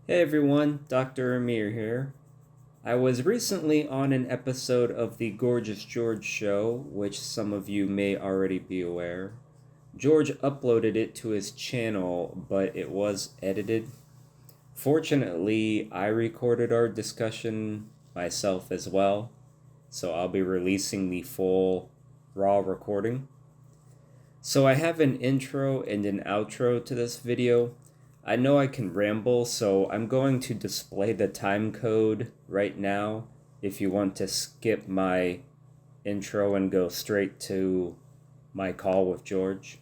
Hey everyone, Dr. Amir here. I was recently on an episode of the Gorgeous George show, which some of you may already be aware. George uploaded it to his channel, but it was edited. Fortunately, I recorded our discussion myself as well, so I'll be releasing the full raw recording. So I have an intro and an outro to this video. I know I can ramble, so I'm going to display the time code right now if you want to skip my intro and go straight to my call with George.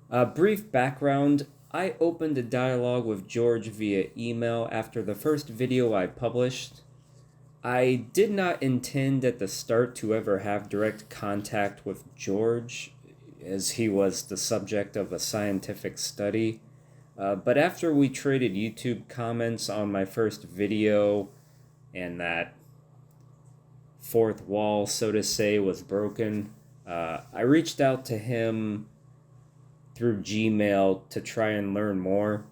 A brief background. I opened a dialogue with George via email after the first video I published. I did not intend at the start to ever have direct contact with George, as he was the subject of a scientific study. But after we traded YouTube comments on my first video, and that fourth wall, so to say, was broken, I reached out to him through Gmail to try and learn more,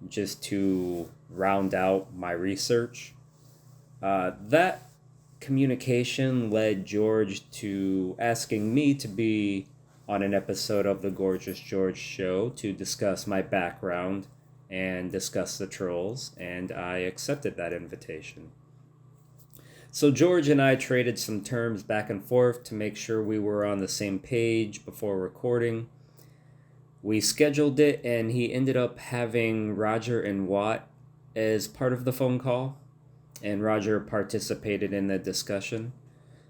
just to round out my research. That communication led George to asking me to be on an episode of the Gorgeous George show to discuss my background and discuss the trolls, and I accepted that invitation. So George and I traded some terms back and forth to make sure we were on the same page before recording. We scheduled it, and he ended up having Roger and Watt as part of the phone call, and Roger participated in the discussion.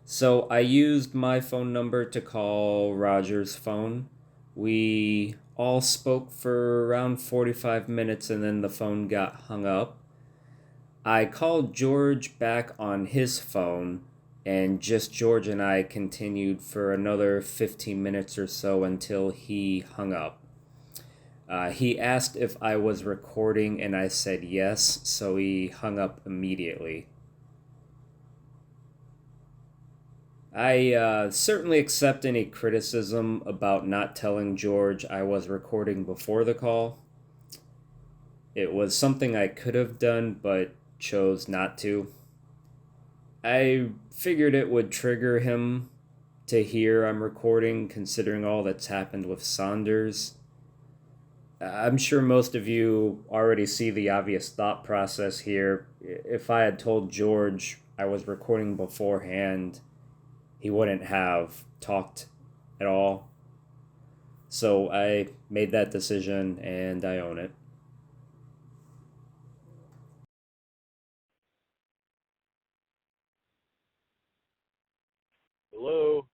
So I used my phone number to call Roger's phone. We all spoke for around 45 minutes and then the phone got hung up. I called George back on his phone, and just George and I continued for another 15 minutes or so until he hung up. He asked if I was recording, and I said yes, so he hung up immediately. I certainly accept any criticism about not telling George I was recording before the call. It was something I could have done, but chose not to. I figured it would trigger him to hear I'm recording, considering all that's happened with Saunders. I'm sure most of you already see the obvious thought process here. If I had told George I was recording beforehand, he wouldn't have talked at all. So I made that decision and I own it. Hello.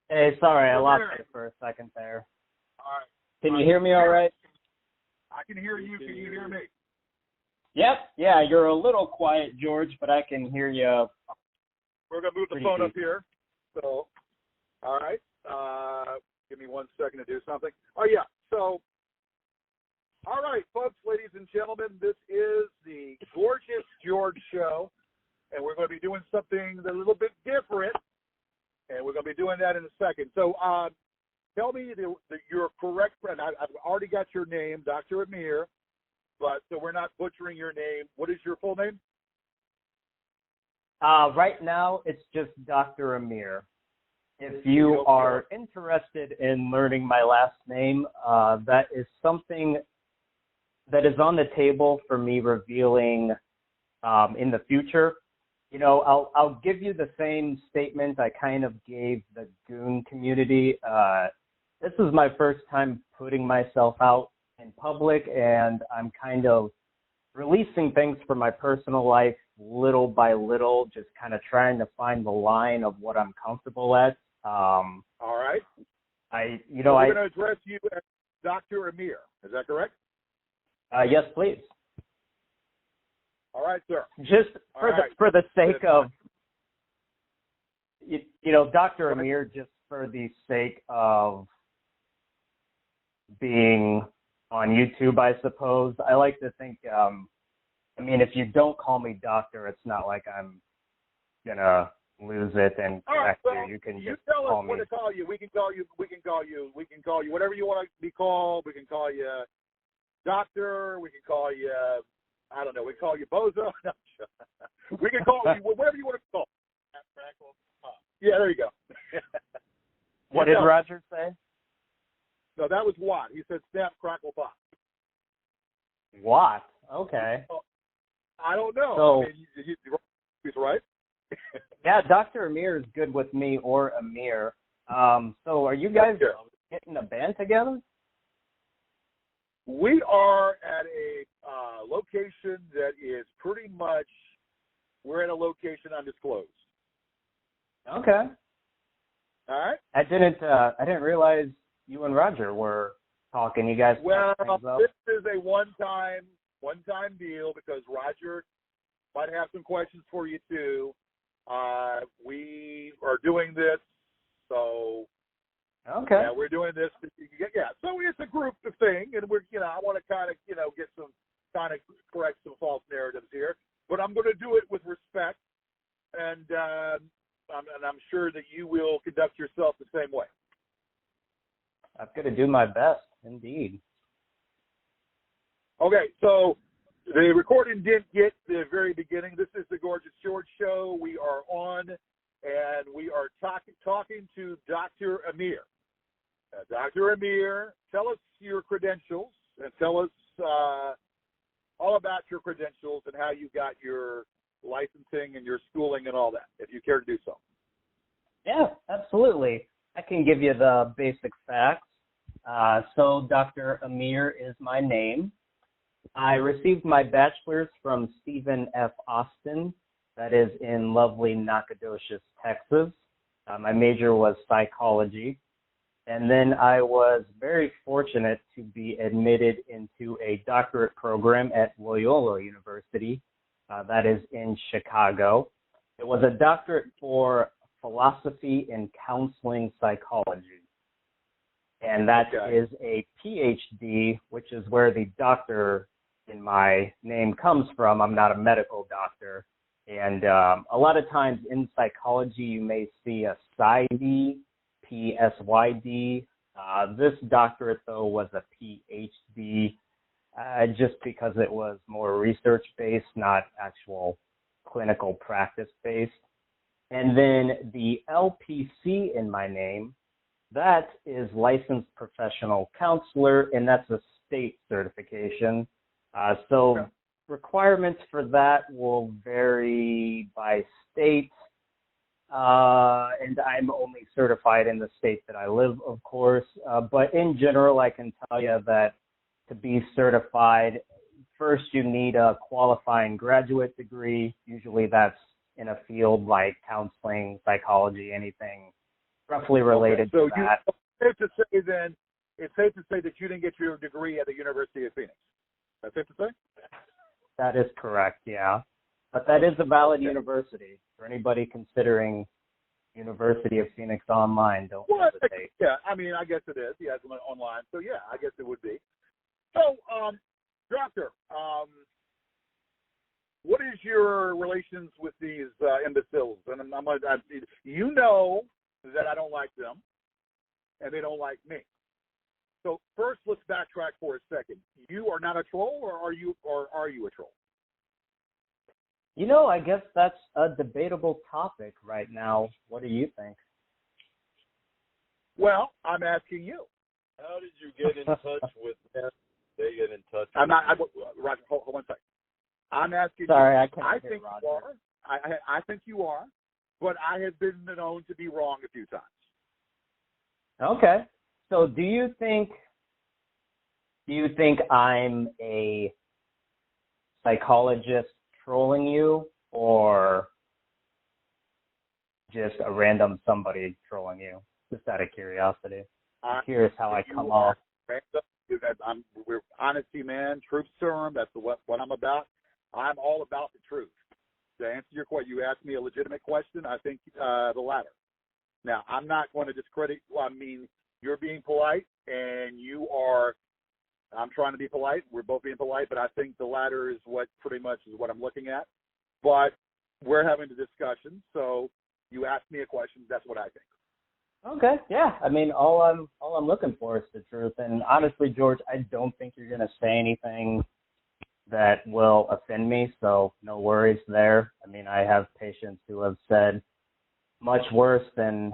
Hey, sorry, I You're lost there. you for a second there. All right. Can All you right. hear me all right? I can hear you. Can you hear me? Yep. Yeah, you're a little quiet, George, but I can hear you We're gonna move the pretty phone up decent. here. So, all right. Give me 1 second to do something. Oh yeah. So, all right, folks, ladies and gentlemen, this is the Gorgeous George show, and we're going to be doing something a little bit different, and we're going to be doing that in a second. So, tell me your correct friend. I've already got your name, Dr. Amir, but so we're not butchering your name. What is your full name? Right now, it's just Dr. Amir. If you are interested in learning my last name, that is something that is on the table for me revealing in the future. You know, I'll give you the same statement I kind of gave the Goon community. This is my first time putting myself out in public, and I'm kind of releasing things from my personal life little by little, just kind of trying to find the line of what I'm comfortable at. All right. We're We're going to address you as Dr. Amir. Is that correct? Yes, please. All right, sir. Just All right. for the sake of, Dr. Go ahead. Amir, just for the sake of being on YouTube, I suppose. I like to think, if you don't call me doctor, it's not like I'm going to lose it and All right. correct Well, you. You can you just tell call us me. what to call you. We can call you. Whatever you want to be called. We can call you. Doctor. We can call you, I don't know, we can call you Bozo. We can call you whatever you want to call. Yeah, there you go. What did Roger say? No, that was Watt. He said snap, crackle, pop. Watt. Okay. I don't know. So, I mean, he's right. yeah, Dr. Amir is good with me, or Amir. So are you guys getting a band together? We are at a location that is pretty much, we're at a location undisclosed. Okay. All right. I didn't realize you and Roger were talking. You guys. Well, things up? this is a one-time deal because Roger might have some questions for you too. We are doing this, so Okay. yeah, we're doing this. Yeah, so it's a group thing, and we're, I want to kind of, get some kind of correct some false narratives here, but I'm going to do it with respect, and I'm sure that you will conduct yourself the same way. I'm going to do my best, indeed. Okay, so the recording didn't get the very beginning. This is the Gorgeous George Show. We are on, and we are talking to Dr. Amir. Dr. Amir, tell us your credentials and tell us all about your credentials and how you got your licensing and your schooling and all that, if you care to do so. Yeah, absolutely. I can give you the basic facts. So Dr. Amir is my name. I received my bachelor's from Stephen F. Austin, that is in lovely Nacogdoches, Texas. My major was psychology. And then I was very fortunate to be admitted into a doctorate program at Loyola University, that is in Chicago. It was a doctorate for philosophy and counseling psychology. And that is a PhD, which is where the doctor in my name comes from. I'm not a medical doctor. And a lot of times in psychology, you may see a PsyD, PSYD. This doctorate, though, was a PhD just because it was more research-based, not actual clinical practice-based. And then the LPC in my name, that is Licensed Professional Counselor, and that's a state certification. So requirements for that will vary by state. And I'm only certified in the state that I live, of course. But in general, I can tell you that to be certified, first you need a qualifying graduate degree. Usually that's in a field like counseling, psychology, anything roughly related to that. So it's safe to say that you didn't get your degree at the University of Phoenix. That's safe to say? That is correct, yeah. But that is a valid university. For anybody considering University of Phoenix online, don't hesitate. Yeah, I mean, I guess it is. Yeah, it's online. So, yeah, I guess it would be. So, Doctor, what is your relations with these imbeciles? And you know that I don't like them, and they don't like me. So first, let's backtrack for a second. You are not a troll, or are you a troll? You know, I guess that's a debatable topic right now. What do you think? Well, I'm asking you. How did you get in touch with them? They get in touch I'm not. Roger, hold one second. I'm asking you. I can't I hear think Roger. you are. I think you are, but I have been known to be wrong a few times. Okay. So do you think I'm a psychologist trolling you, or just a random somebody trolling you? Just out of curiosity. I'm curious how I come off. We're honesty, man. Truth serum. That's what I'm about. I'm all about the truth. To answer your question, you asked me a legitimate question. I think the latter. Now, I'm not going to discredit. Well, I mean, you're being polite, and you are. I'm trying to be polite. We're both being polite, but I think the latter is what pretty much is what I'm looking at. But we're having a discussion, so you asked me a question. That's what I think. Okay, yeah. I mean, all I'm looking for is the truth. And honestly, George, I don't think you're gonna say anything that will offend me, so no worries there. I mean, I have patients who have said much worse than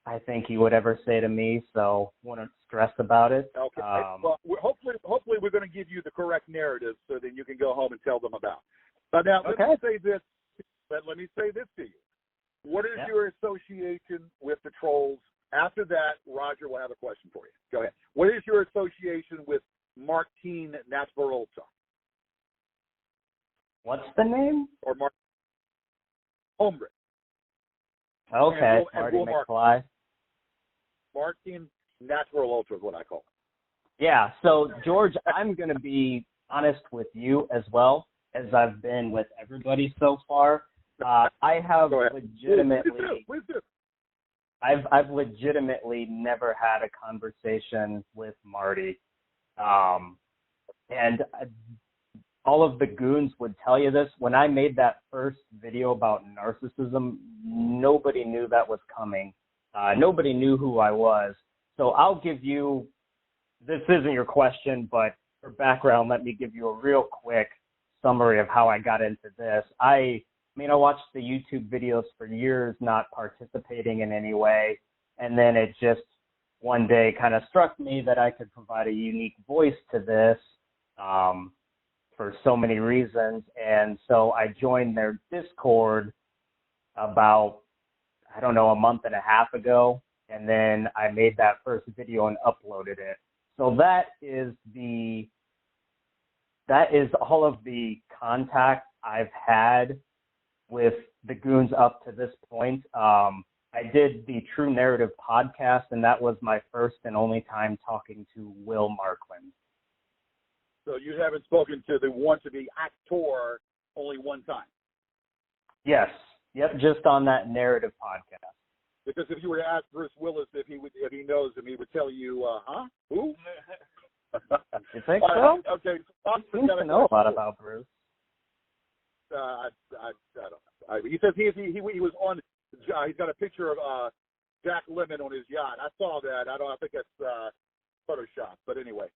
I think you would ever say to me, so wouldn't stress about it. Okay. Well, hopefully we're going to give you the correct narrative so that you can go home and tell them about. But now let me say this. Let me say this to you. What is your association with the trolls? After that, Roger will have a question for you. Go ahead. What is your association with Martin Nasperolta? What's the name? Or Martin Holmgren. Okay, Marty McFly. Martin Nasperolta is what I call it. Yeah, so George, I'm going to be honest with you as well, as I've been with everybody so far. I have legitimately, I've legitimately never had a conversation with Marty, and all of the goons would tell you this. When I made that first video about narcissism, nobody knew that was coming. Nobody knew who I was. So I'll give you, this isn't your question, but for background, let me give you a real quick summary of how I got into this. I watched the YouTube videos for years, not participating in any way. And then it just one day kind of struck me that I could provide a unique voice to this for so many reasons. And so I joined their Discord about, I don't know, a month and a half ago. And then I made that first video and uploaded it. So that is all of the contact I've had with the goons up to this point. I did the True Narrative podcast, and that was my first and only time talking to Will Markland. So you haven't spoken to the want-to-be actor only one time? Yes. Yep, just on that narrative podcast. Because if you were to ask Bruce Willis if he knows him, he would tell you, huh? Who? You think so? Okay. He seems to know a lot about Bruce. I don't know. He says he was on. He's got a picture of Jack Lemmon on his yacht. I saw that. I think that's Photoshop. But anyway,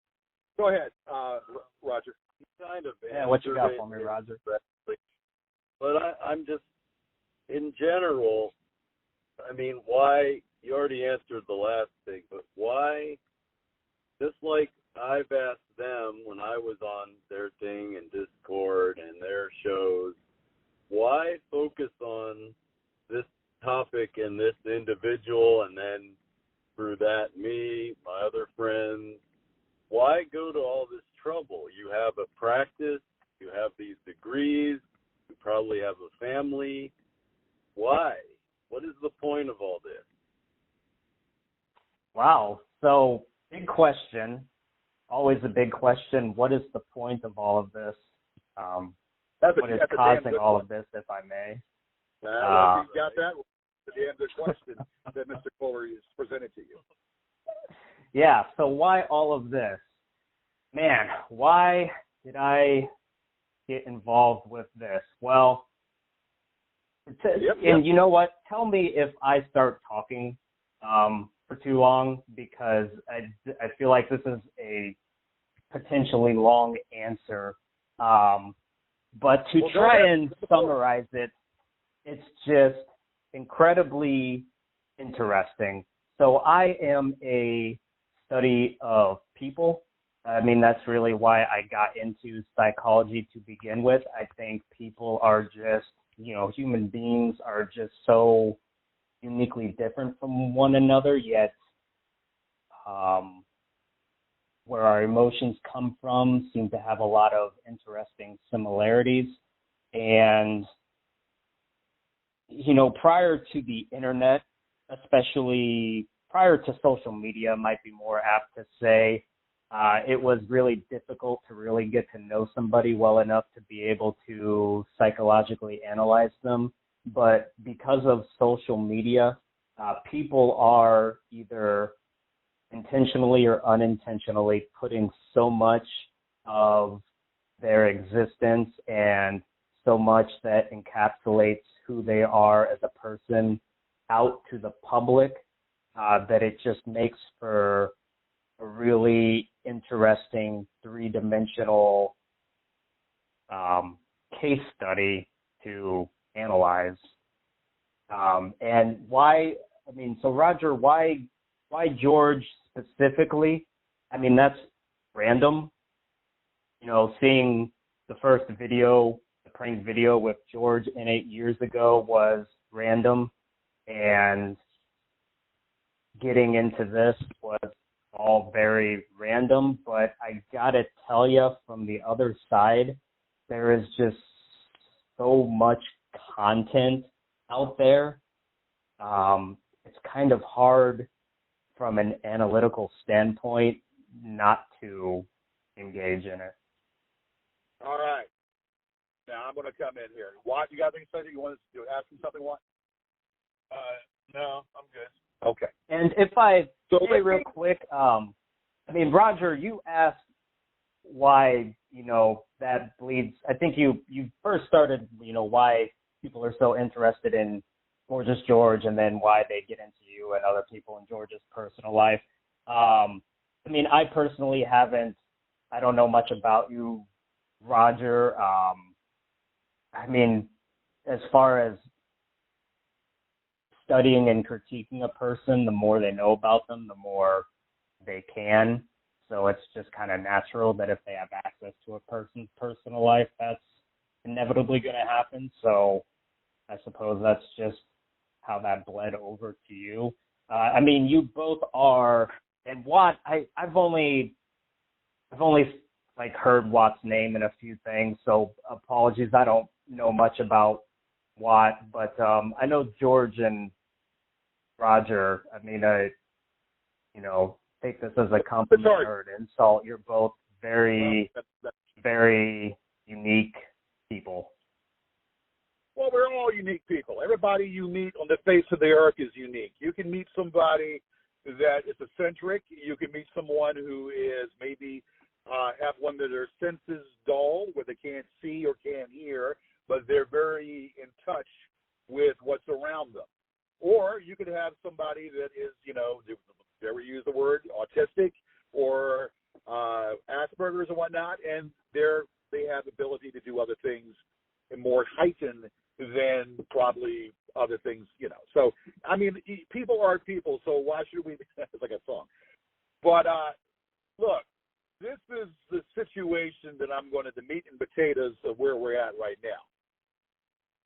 go ahead, Roger. Kind of. Yeah, what you got for me, Roger? But I'm just, in general, I mean, why? You already answered the last thing, but why? Just like I've asked them when I was on their thing and Discord and their shows, why focus on this topic and this individual and then through that me, my other friends? Why go to all this trouble? You have a practice, you have these degrees, you probably have a family. Why? What is the point of all this? Wow. So, big question. Always a big question. What is the point of all of this? What is causing all of this, if I may? You got that? The damn good question that Mr. Kohler has presented to you. Yeah, so why all of this? Man, why did I get involved with this? Well, and you know what? Tell me if I start talking for too long, because I feel like this is a potentially long answer. But to try and summarize it, it's just incredibly interesting. So I am a study of people. I mean, that's really why I got into psychology to begin with. I think people are just, human beings are just so uniquely different from one another, yet where our emotions come from seem to have a lot of interesting similarities. And, prior to the internet, especially prior to social media, might be more apt to say, it was really difficult to really get to know somebody well enough to be able to psychologically analyze them. But because of social media, people are either intentionally or unintentionally putting so much of their existence and so much that encapsulates who they are as a person out to the public that it just makes for a really interesting three-dimensional case study to analyze. And why, I mean, so Roger, why George specifically? I mean, that's random. You know, seeing the first video, the prank video with George in 8 years ago was random, and getting into this was all very random. But I gotta tell you, from the other side, there is just so much content out there. It's kind of hard from an analytical standpoint not to engage in it. All right. Now I'm going to come in here. Watt, you got anything to say? You want to ask me something, Watt? No, I'm good. Okay. And if I say real quick, I mean, Roger, you asked why, you know, that bleeds. I think you first started, you know, why people are so interested in Gorgeous George, and then why they get into you and other people in George's personal life. I mean, I personally I don't know much about you, Roger. I mean, as far as studying and critiquing a person, the more they know about them, the more they can. So it's just kind of natural that if they have access to a person's personal life, that's inevitably going to happen. So I suppose that's just how that bled over to you. I mean, you both are, and Watt, I've only like heard Watt's name in a few things, so apologies. I don't know much about Watt, but I know George and Roger. I mean, you know, take this as a compliment or an insult. You're both very, very unique people. Well, we're all unique people. Everybody you meet on the face of the earth is unique. You can meet somebody that is eccentric. You can meet someone who is maybe have one of their senses dull, where they can't see or can't hear, but they're very in touch with what's around them. Or you could have somebody that is, you know, they ever use the word autistic or Asperger's and whatnot, and they have the ability to do other things and more heightened than probably other things, you know. So, I mean, people are people, so why should we, it's like a song. But, look, this is the situation that I'm going to, the meat and potatoes of where we're at right now.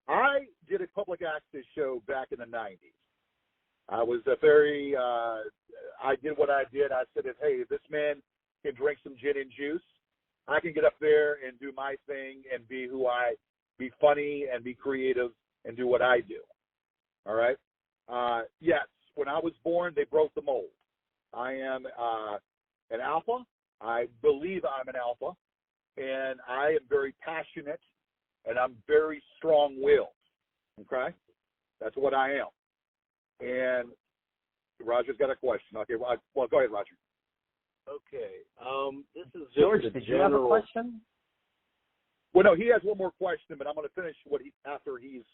I did a public access show back in the 90s. I was I did what I did. I said, hey, if this man can drink some gin and juice, I can get up there and do my thing and be funny and be creative and do what I do. All right? Yes, when I was born, they broke the mold. I am an alpha. I believe I'm an alpha, and I am very passionate, and I'm very strong-willed. Okay? That's what I am. And Roger's got a question. Okay, well, go ahead, Roger. Okay. This is just George, did you have a question? Well, no, he has one more question, but I'm going to finish after he's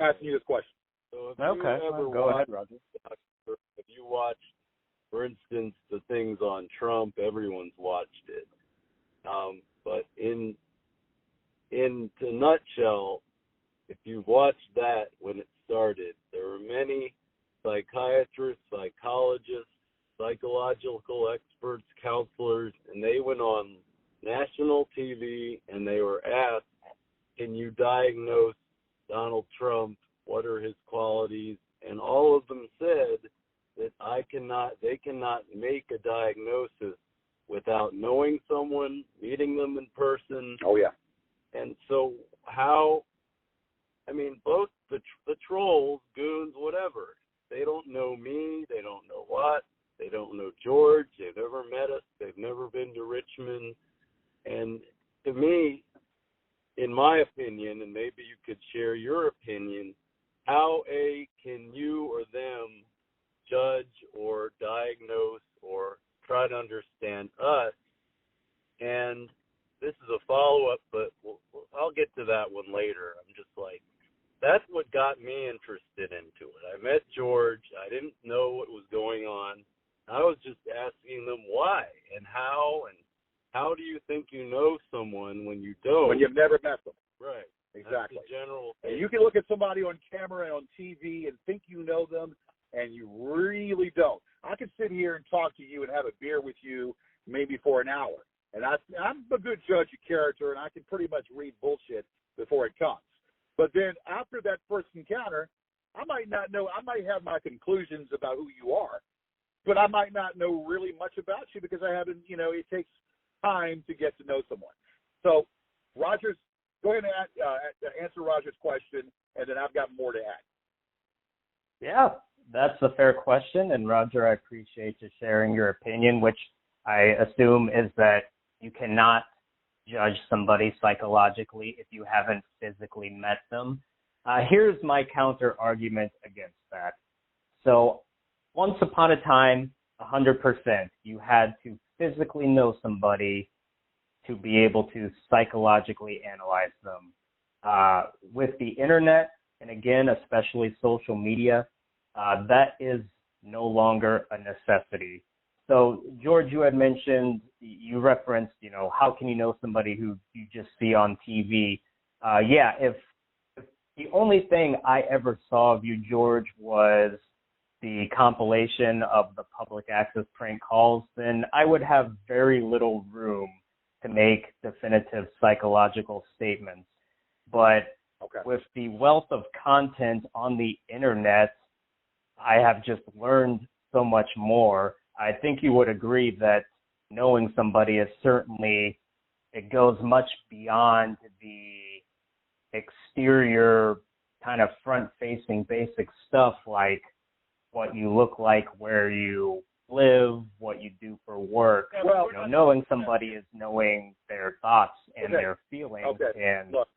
asking you this question. So go ahead, Roger. If you watch, for instance, the things on Trump, everyone's watched it. But in the nutshell, if you've watched that when it started, there were many psychiatrists, psychologists, psychological experts, counselors, and they went on national TV and they were asked, can you diagnose Donald Trump? What are his qualities? And all of them said that they cannot make a diagnosis without knowing someone, meeting them in person. Oh, yeah. And so both the trolls, goons, whatever, they don't know me, they don't know what, they don't know George, they've never met us, they've never been to Richmond. And to me, in my opinion, and maybe you could share your opinion, how can you or them judge or diagnose or try to understand us? And this is a follow-up, but I'll get to that one later. I'm just like, that's what got got me interested into it. I met George. I didn't know what was going on. I was just asking them why and how do you think you know someone when you don't? When you've never met them. Right. Exactly. That's the general And thing. you can look at somebody on camera and on TV and think you know them, and you really don't. I could sit here and talk to you and have a beer with you maybe for an hour. And I'm a good judge of character, and I can pretty much read bullshit before it comes. But then after that first encounter, I might not know. I might have my conclusions about who you are, but I might not know really much about you because I haven't, it takes time to get to know someone. So, Rogers, go ahead and answer Roger's question, and then I've got more to add. Yeah, that's a fair question. And Roger, I appreciate you sharing your opinion, which I assume is that you cannot judge somebody psychologically if you haven't physically met them. Here's my counter argument against that. So once upon a time, 100%, you had to physically know somebody to be able to psychologically analyze them. With the internet, and again, especially social media, that is no longer a necessity. So, George, you had mentioned, you referenced, how can you know somebody who you just see on TV? If the only thing I ever saw of you, George, was the compilation of the public access prank calls, then I would have very little room to make definitive psychological statements. But with the wealth of content on the internet, I have just learned so much more. I think you would agree that knowing somebody is certainly, it goes much beyond the exterior kind of front-facing basic stuff like what you look like, where you live, what you do for work. Well, knowing somebody is knowing their thoughts and their feelings. And look,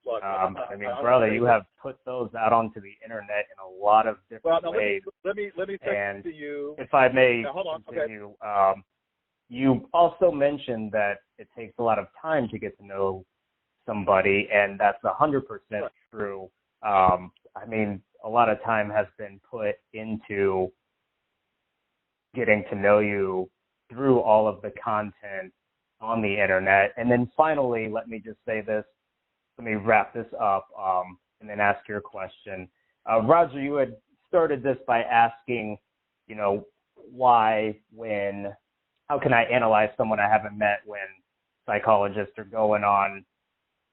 brother, you have put those out onto the internet in a lot of different ways. Let me say to you. If I may hold on. continue, you also mentioned that it takes a lot of time to get to know somebody, and that's 100% true. A lot of time has been put into getting to know you through all of the content on the internet. And then finally, let me just say this. Let me wrap this up and then ask your question. Roger, you had started this by asking, how can I analyze someone I haven't met when psychologists are going on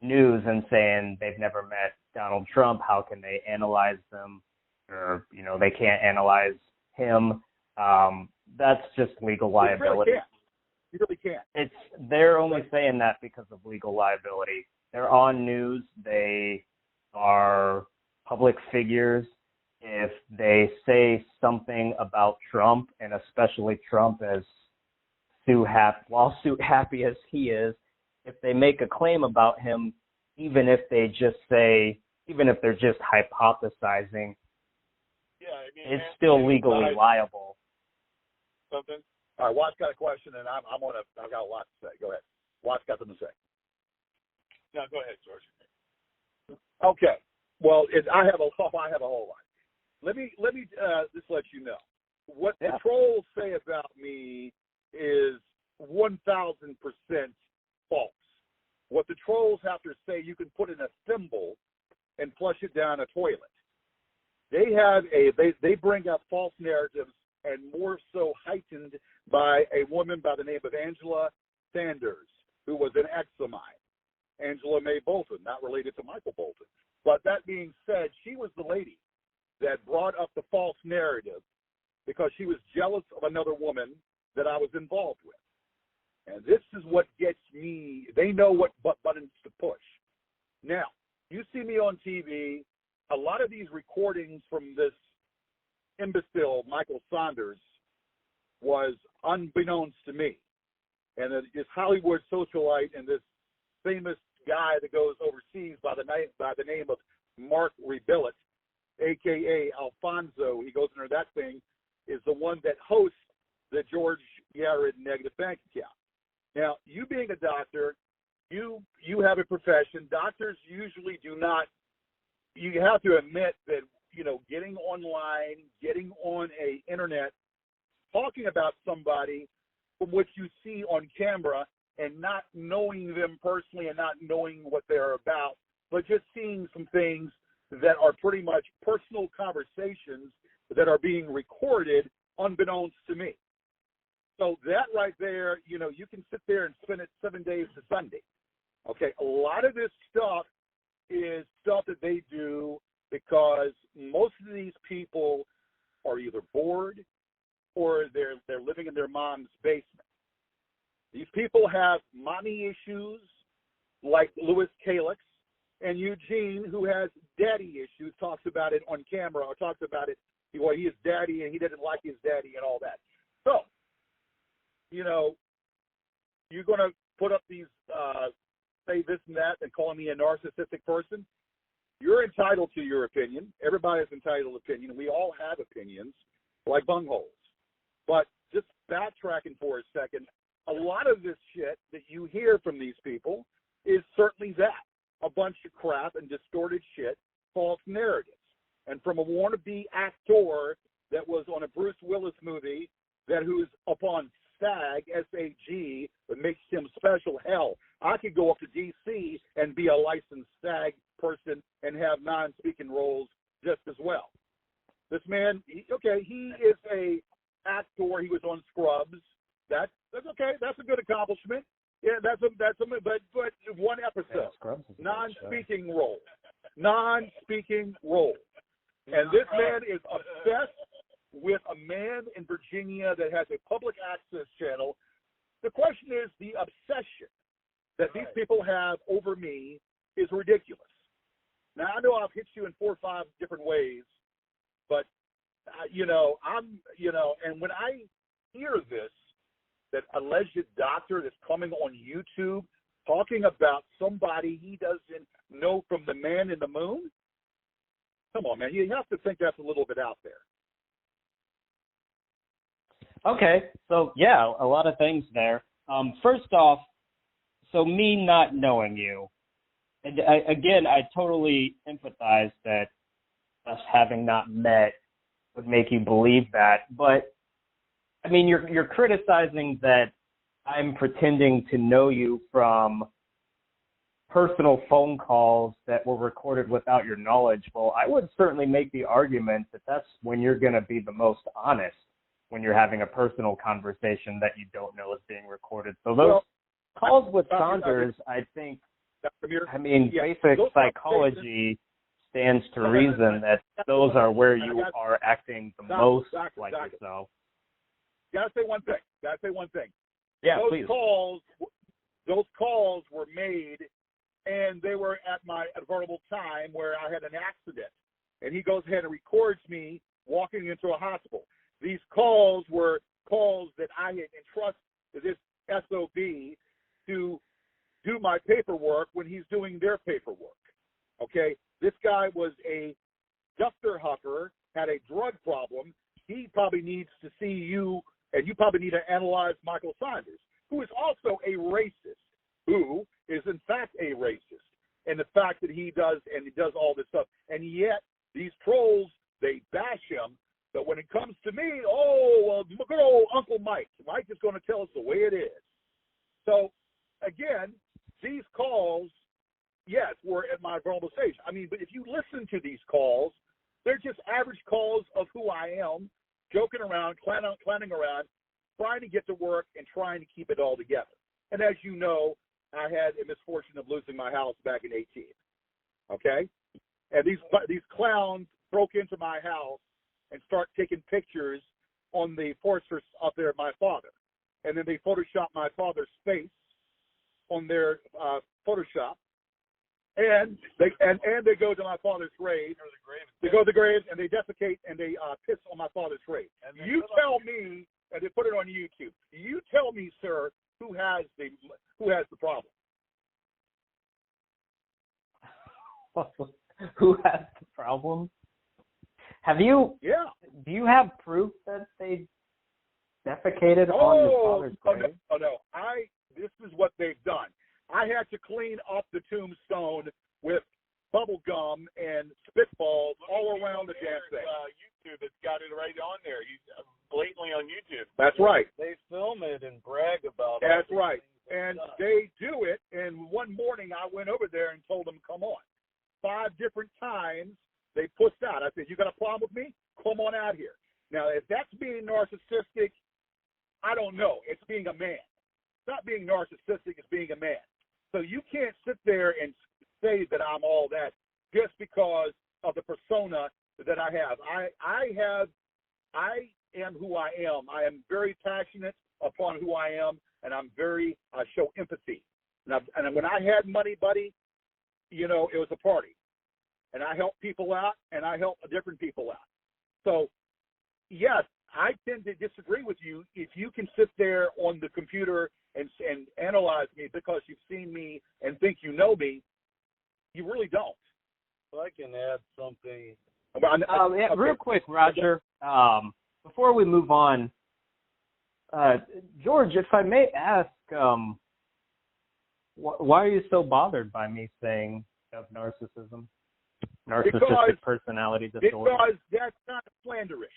news and saying they've never met Donald Trump? How can they analyze them? Or, they can't analyze him. That's just legal liability. You really can't. They're only saying that because of legal liability. They're on news. They are public figures. If they say something about Trump, and especially Trump as lawsuit happy as he is, if they make a claim about him, even if they're just hypothesizing, it's still legally liable. Something. All right, Watt's got a question, and I've got a lot to say. Go ahead. Watt's got something to say. No, go ahead, George. Okay. Well, I have a whole lot. Let me just let you know what the trolls say about me is 1,000% false. What the trolls have to say, you can put in a thimble and flush it down a toilet. They bring up false narratives, and more so heightened by a woman by the name of Angela Sanders, who was an ex of mine. Angela May Bolton, not related to Michael Bolton. But that being said, she was the lady that brought up the false narrative because she was jealous of another woman that I was involved with. And this is what gets me. They know what buttons to push. Now, you see me on TV. A lot of these recordings from this imbecile Michael Saunders was unbeknownst to me. And this Hollywood socialite and this famous guy that goes overseas by the name of Mark Rebillet, a.k.a. Alfonso, he goes under that thing, is the one that hosts the George Yarid negative bank account. Now, you being a doctor, you have a profession. Doctors usually do not. You have to admit that getting online, getting on a internet, talking about somebody from which you see on camera and not knowing them personally and not knowing what they're about, but just seeing some things that are pretty much personal conversations that are being recorded unbeknownst to me. So that right there, you can sit there and spin it 7 days to Sunday. Okay, a lot of this stuff is stuff that they do because most of these people are either bored or they're living in their mom's basement. These people have mommy issues like Louis Calix, and Eugene, who has daddy issues, talks about it on camera or talks about it, well, he is daddy and he didn't like his daddy and all that. So, you're going to put up these, say this and that and call me a narcissistic person. You're entitled to your opinion. Everybody's entitled to opinion. We all have opinions, like bungholes. But just backtracking for a second, a lot of this shit that you hear from these people is certainly that. A bunch of crap and distorted shit, false narratives. And from a wannabe actor that was on a Bruce Willis movie who's upon SAG, S-A-G, that makes him special. Hell, I could go up to D.C. and be a licensed SAG person and have non-speaking roles just as well. This man, he is a actor. He was on Scrubs. That's okay. That's a good accomplishment. Yeah, but one episode, non-speaking role. And this man is obsessed with a man in Virginia that has a public access channel. The question is, the obsession that these people have over me is ridiculous. Now, I know I've hit you in 4 or 5 different ways, but, and when I hear this, that alleged doctor that's coming on YouTube talking about somebody he doesn't know from the man in the moon, come on, man, you have to think that's a little bit out there. Okay, so yeah, a lot of things there. First off, so me not knowing you, and I totally empathize that us having not met would make you believe that. But I mean, you're criticizing that I'm pretending to know you from personal phone calls that were recorded without your knowledge. Well, I would certainly make the argument that that's when you're going to be the most honest, when you're having a personal conversation that you don't know is being recorded. So those calls with Saunders, I think, basic psychology stands to reason that those are where you are acting the most like yourself. Gotta say one thing. Yeah, those calls were made, and they were at my vulnerable time where I had an accident. And he goes ahead and records me walking into a hospital. These calls were calls that I had entrusted to this SOB to do my paperwork when he's doing their paperwork. Okay? This guy was a duster huffer, had a drug problem. He probably needs to see you, and you probably need to analyze Michael Saunders, who is also a racist, who is in fact a racist. And the fact that he does all this stuff. And yet, these trolls, they bash him. But when it comes to me, good old Uncle Mike. Mike is going to tell us the way it is. So, again, these calls, yes, were at my vulnerable stage. I mean, but if you listen to these calls, they're just average calls of who I am, joking around, clowning around, trying to get to work and trying to keep it all together. And as you know, I had a misfortune of losing my house back in 2018. Okay? And these clowns broke into my house and start taking pictures on the fortress up there of my father. And then they photoshopped my father's face on their Photoshop. And they go to my father's grave. They go to the grave and they defecate and they piss on my father's grave. You tell me, and they put it on YouTube. You tell me, sir, who has the problem? Who has the problem? Have you? Yeah. Do you have proof that they defecated on your father's grave? Oh no. This is what they've done. I had to clean up the tombstone with bubble gum and spitballs all around the damn thing. YouTube, it's got it right on there. He's blatantly on YouTube. That's right. They film it and brag about it. That's right. And they do it. And one morning I went over there and told them, come on. 5 different times they pushed out. I said, you got a problem with me? Come on out here. Now, if that's being narcissistic, I don't know. It's being a man. It's not being narcissistic. It's being a man. So you can't sit there and say that I'm all that just because of the persona that I have. I am who I am. I am very passionate upon who I am, and I show empathy. And when I had money, buddy, you know, it was a party. And I help people out, and I help different people out. So, yes, I tend to disagree with you. If you can sit there on the computer and analyze me because you've seen me and think you know me, you really don't. Well, I can add something. Yeah, real quick, Roger, before we move on, George, if I may ask, why are you so bothered by me saying of narcissism? Narcissistic personality disorder? Because that's not slanderous.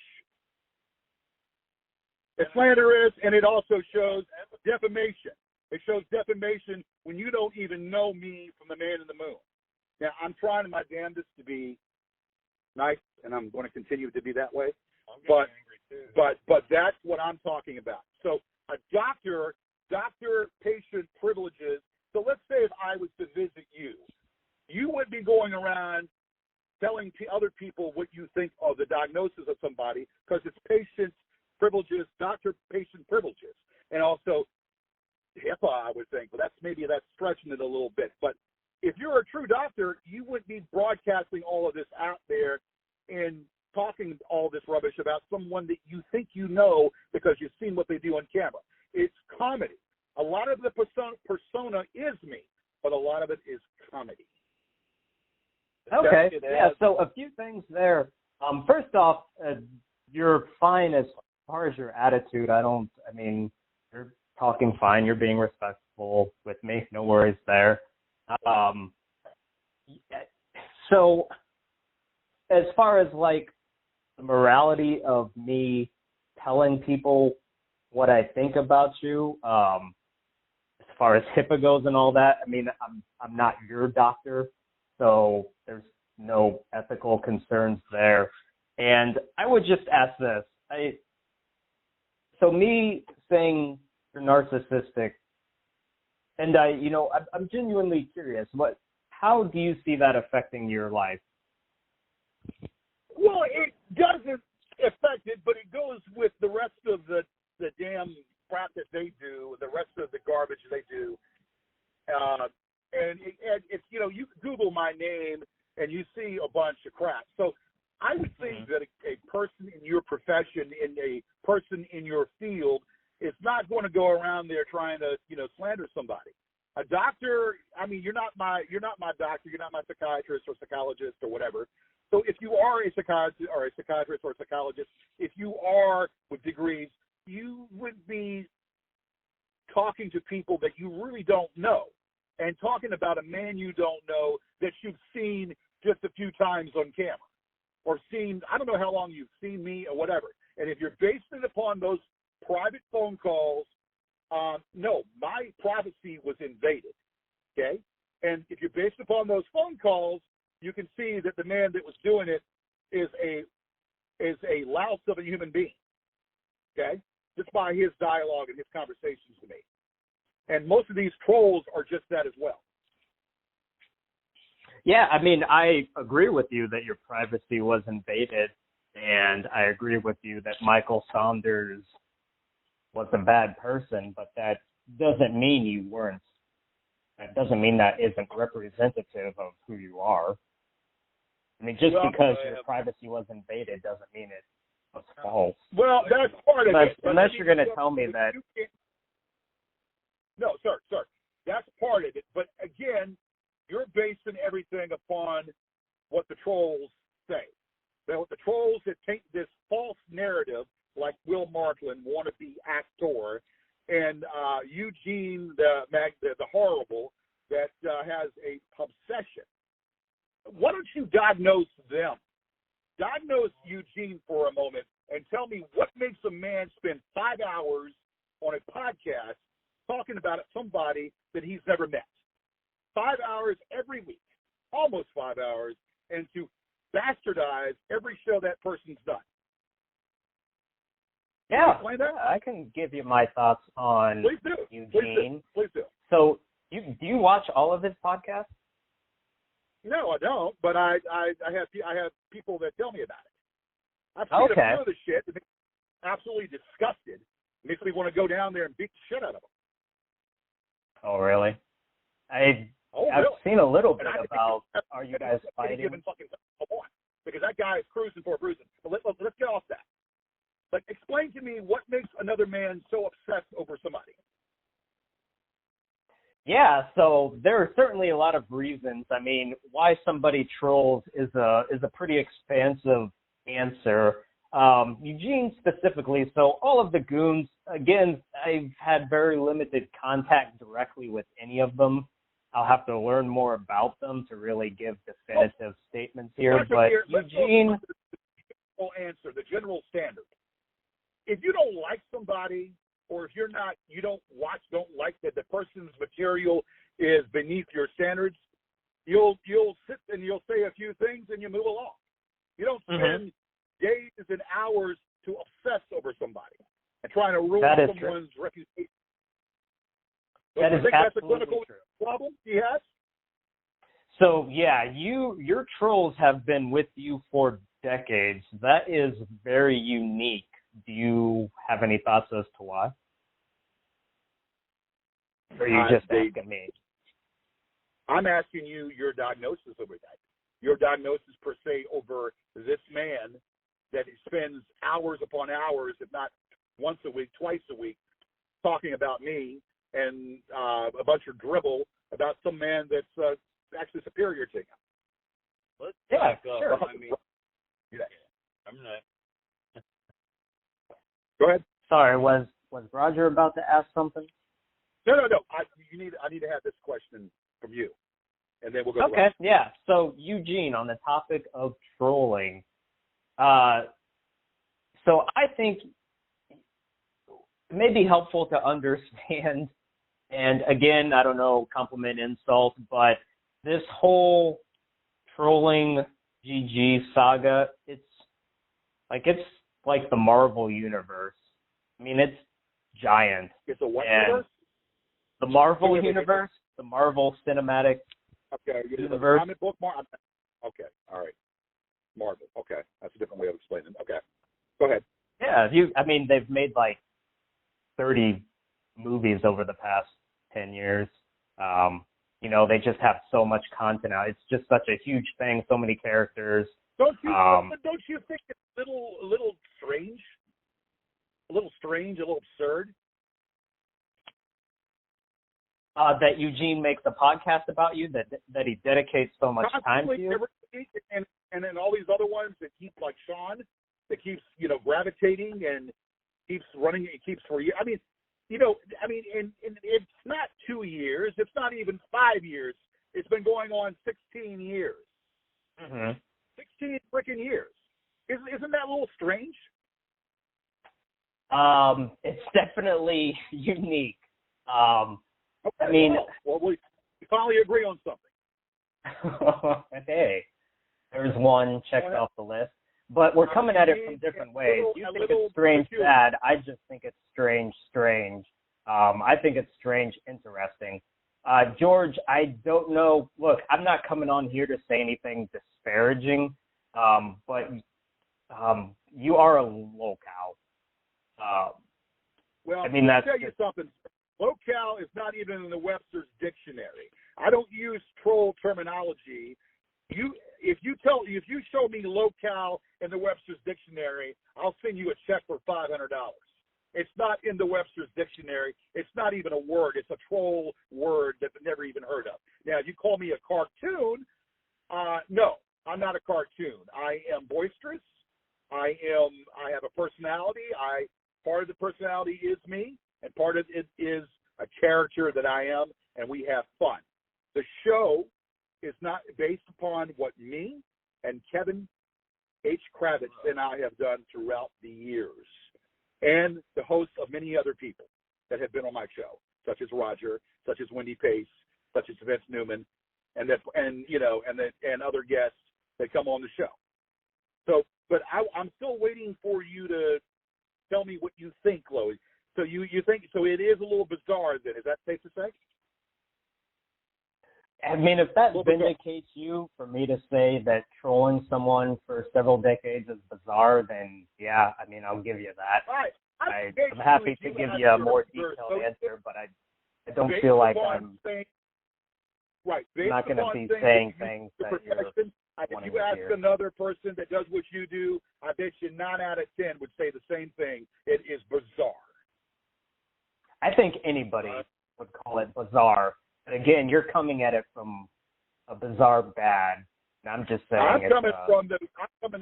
It's slanderous, and it also shows defamation. It shows defamation when you don't even know me from the man in the moon. Now, I'm trying my damnedest to be nice, and I'm going to continue to be that way. But that's what I'm talking about. So a doctor-patient privileges. So let's say if I was to visit you, you would be going around telling other people what you think of the diagnosis of somebody because it's patient privileges, doctor-patient privileges, and also HIPAA, I would think. But that's stretching it a little bit. But if you're a true doctor, you wouldn't be broadcasting all of this out there and talking all this rubbish about someone that you think you know because you've seen what they do on camera. It's comedy. A lot of the persona is me, but a lot of it is comedy. Okay. Yeah, so a few things there. First off, you're fine as far as your attitude. You're talking fine. You're being respectful with me. No worries there. So as far as like the morality of me telling people what I think about you, as far as HIPAA goes and all that, I'm not your doctor, so there's no ethical concerns there. And I would just ask this. So me saying you're narcissistic, and I'm genuinely curious. How do you see that affecting your life? Well, it doesn't affect it, but it goes with the rest of the damn crap that they do, the rest of the garbage they do. And it's you Google my name and you see a bunch of crap. So I would think that a person in your profession, in a person in your field, is not going to go around there trying to slander somebody. A doctor, you're not my doctor, you're not my psychiatrist or psychologist or whatever. So if you are a psychiatrist or a psychologist, if you are with degrees, you would be talking to people that you really don't know and talking about a man you don't know that you've seen just a few times on camera or seen, I don't know how long you've seen me or whatever. And if you're basing it upon those private phone calls, no, my privacy was invaded, okay? And if you're based upon those phone calls, you can see that the man that was doing it is a louse of a human being, okay? Just by his dialogue and his conversations with me. And most of these trolls are just that as well. Yeah, I agree with you that your privacy was invaded, and I agree with you that Michael Saunders was a bad person, but that doesn't mean you weren't. That doesn't mean that isn't representative of who you are. Just because your privacy was invaded doesn't mean it was false. Well, that's part of it. Unless you're going to tell me that. No, sir. That's part of it. But again, you're basing everything upon what the trolls say. Now, the trolls that take this false narrative, like Will Markland, wannabe actor, and Eugene the horrible that has a obsession. Why don't you diagnose diagnose Eugene for a moment and tell me what makes a man spend 5 hours on a podcast talking about somebody that he's never met. 5 hours every week, almost 5 hours, and to bastardize every show that person's done. Yeah, I can give you my thoughts on Please do. Eugene. Please do. So, do you watch all of his podcasts? No, I don't. But I have people that tell me about it. I've seen a few of the shit that makes me absolutely disgusted. It makes me want to go down there and beat the shit out of them. Oh, really? I've seen a little bit about Are You Guys Fighting? Because that guy is cruising for a bruising. But let's get off that. Like, explain to me what makes another man so obsessed over somebody. Yeah, so there are certainly a lot of reasons. I mean, why somebody trolls is a pretty expansive answer. Eugene specifically, so all of the goons, again, I've had very limited contact directly with any of them. I'll have to learn more about them to really give definitive statements here. But Eugene, answer the general standard. If you don't like somebody, or if you don't like that the person's material is beneath your standards, you'll sit and you'll say a few things and you move along. You don't spend days and hours to obsess over somebody and trying to ruin someone's reputation. That is that's a clinical problem he has? So, yeah, your trolls have been with you for decades. That is very unique. Do you have any thoughts as to why? Or are you just asking me? I'm asking you your diagnosis over that. Your diagnosis, per se, over this man that spends hours upon hours, if not once a week, twice a week, talking about me and a bunch of dribble about some man that's actually superior to him. Let's back up. Sure. I mean, I'm not. Go ahead. Sorry, was Roger about to ask something? No. I need to have this question from you, and then we'll go. Okay. Yeah. So Eugene, on the topic of trolling, so I think it may be helpful to understand. And again, I don't know, compliment, insult, but this whole trolling GG saga, it's like the Marvel universe. I mean, it's giant. It's a what universe? The Marvel universe, the Marvel Cinematic Universe. Comic book Okay, all right. Marvel. Okay, that's a different way of explaining it. Okay, go ahead. Yeah, they've made like 30 movies over the past 10 years. They just have so much content out. It's just such a huge thing. So many characters. Don't you think it's a little strange? A little strange, a little absurd? That Eugene makes a podcast about you, that he dedicates so much time to you? Every week, and then all these other ones that keep, like Sean, that keeps, gravitating and keeps running, it keeps for you. I mean, and it's not 2 years. It's not even 5 years. It's been going on 16 years. 16 freaking years. Isn't that a little strange? It's definitely unique. Okay, I mean, we finally agree on something. Hey, there's one checked off the list. But we're coming at it from different ways. You think it's strange, bad. I just think it's strange. I think it's strange, interesting. George, I don't know. Look, I'm not coming on here to say anything disparaging, but you are a locale. Well, I mean, I'll tell you something. Locale is not even in the Webster's dictionary. I don't use troll terminology. If you show me locale in the Webster's dictionary, I'll send you a check for $500. It's not in the Webster's dictionary. It's not even a word. It's a troll word that I've never even heard of. Now, if you call me a cartoon, no, I'm not a cartoon. I am boisterous. I have a personality. Part of the personality is me, and part of it is a character that I am, and we have fun. The show is not based upon what me and Kevin H. Kravitz and I have done throughout the years, and the hosts of many other people that have been on my show, such as Roger, such as Wendy Pace, such as Vince Newman, and other guests that come on the show. So, but I'm still waiting for you to tell me what you think, Chloe. So you think so? It is a little bizarre, then. Is that safe to say? I mean, if that vindicates you for me to say that trolling someone for several decades is bizarre, then yeah, I mean, I'll give you that. All right. I'm happy to give you a more detailed answer, but I don't feel like I'm not going to be saying things that you're wanting if you to ask hear. another person that does what you do, I bet you 9 out of 10 would say the same thing. It is bizarre. I think anybody would call it bizarre. But again, you're coming at it from a bizarre bad. And I'm just saying I'm coming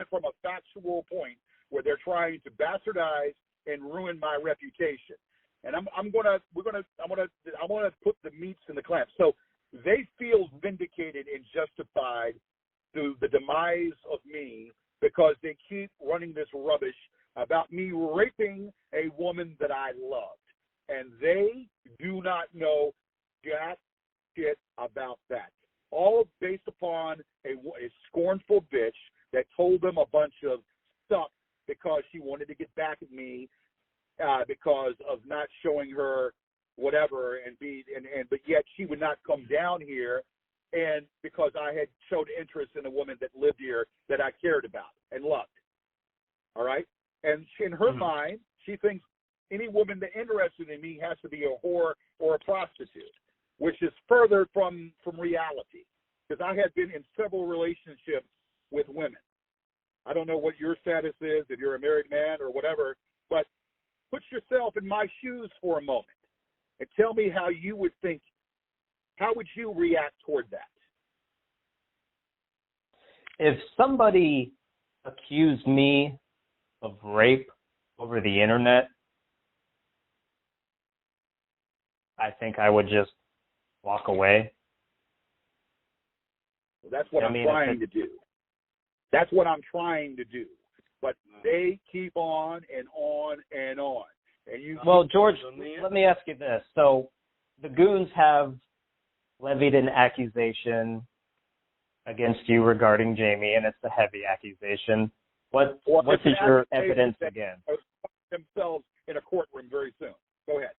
from a factual point where they're trying to bastardize and ruin my reputation. And I'm gonna put the meats in the clamps. So they feel vindicated and justified through the demise of me because they keep running this rubbish about me raping a woman that I loved. And they do not know jack shit about that. All based upon a scornful bitch that told them a bunch of stuff because she wanted to get back at me because of not showing her whatever but yet she would not come down here, and because I had showed interest in a woman that lived here that I cared about and loved. All right? And in her mind, she thinks any woman that interested in me has to be a whore or a prostitute, which is further from reality, because I had been in several relationships with women. I don't know what your status is, if you're a married man or whatever, but put yourself in my shoes for a moment and tell me how you would think, how would you react toward that? If somebody accused me of rape over the internet, I think I would just walk away. Well, that's what I'm trying to do. That's what I'm trying to do. But they keep on and on and on. Well, George, let me ask you this. So the goons have levied an accusation against you regarding Jamie, and it's a heavy accusation. What is your evidence against? Themselves in a courtroom very soon. Go ahead.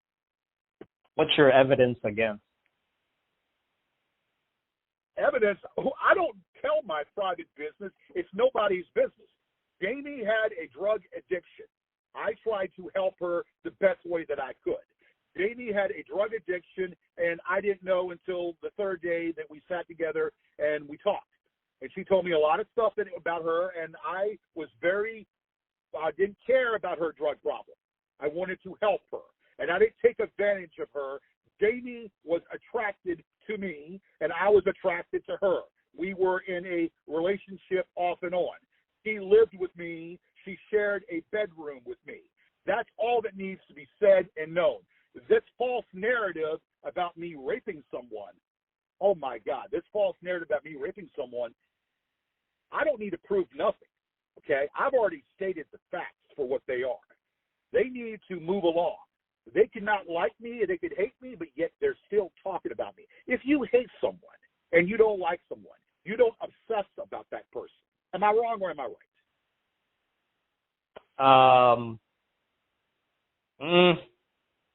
What's your evidence against? Evidence? I don't tell my private business. It's nobody's business. Jamie had a drug addiction. I tried to help her the best way that I could. Jamie had a drug addiction, and I didn't know until the third day that we sat together and we talked. And she told me a lot of stuff about her, and I didn't care about her drug problem. I wanted to help her, and I didn't take advantage of her. Jamie was attracted to me, and I was attracted to her. We were in a relationship off and on. She lived with me. She shared a bedroom with me. That's all that needs to be said and known. This false narrative about me raping someone, oh my God, this false narrative about me raping someone, I don't need to prove nothing, okay? I've already stated the facts for what they are. They need to move along. They could not like me, they could hate me, but yet they're still talking about me. If you hate someone and you don't like someone, you don't obsess about that person. Am I wrong or am I right?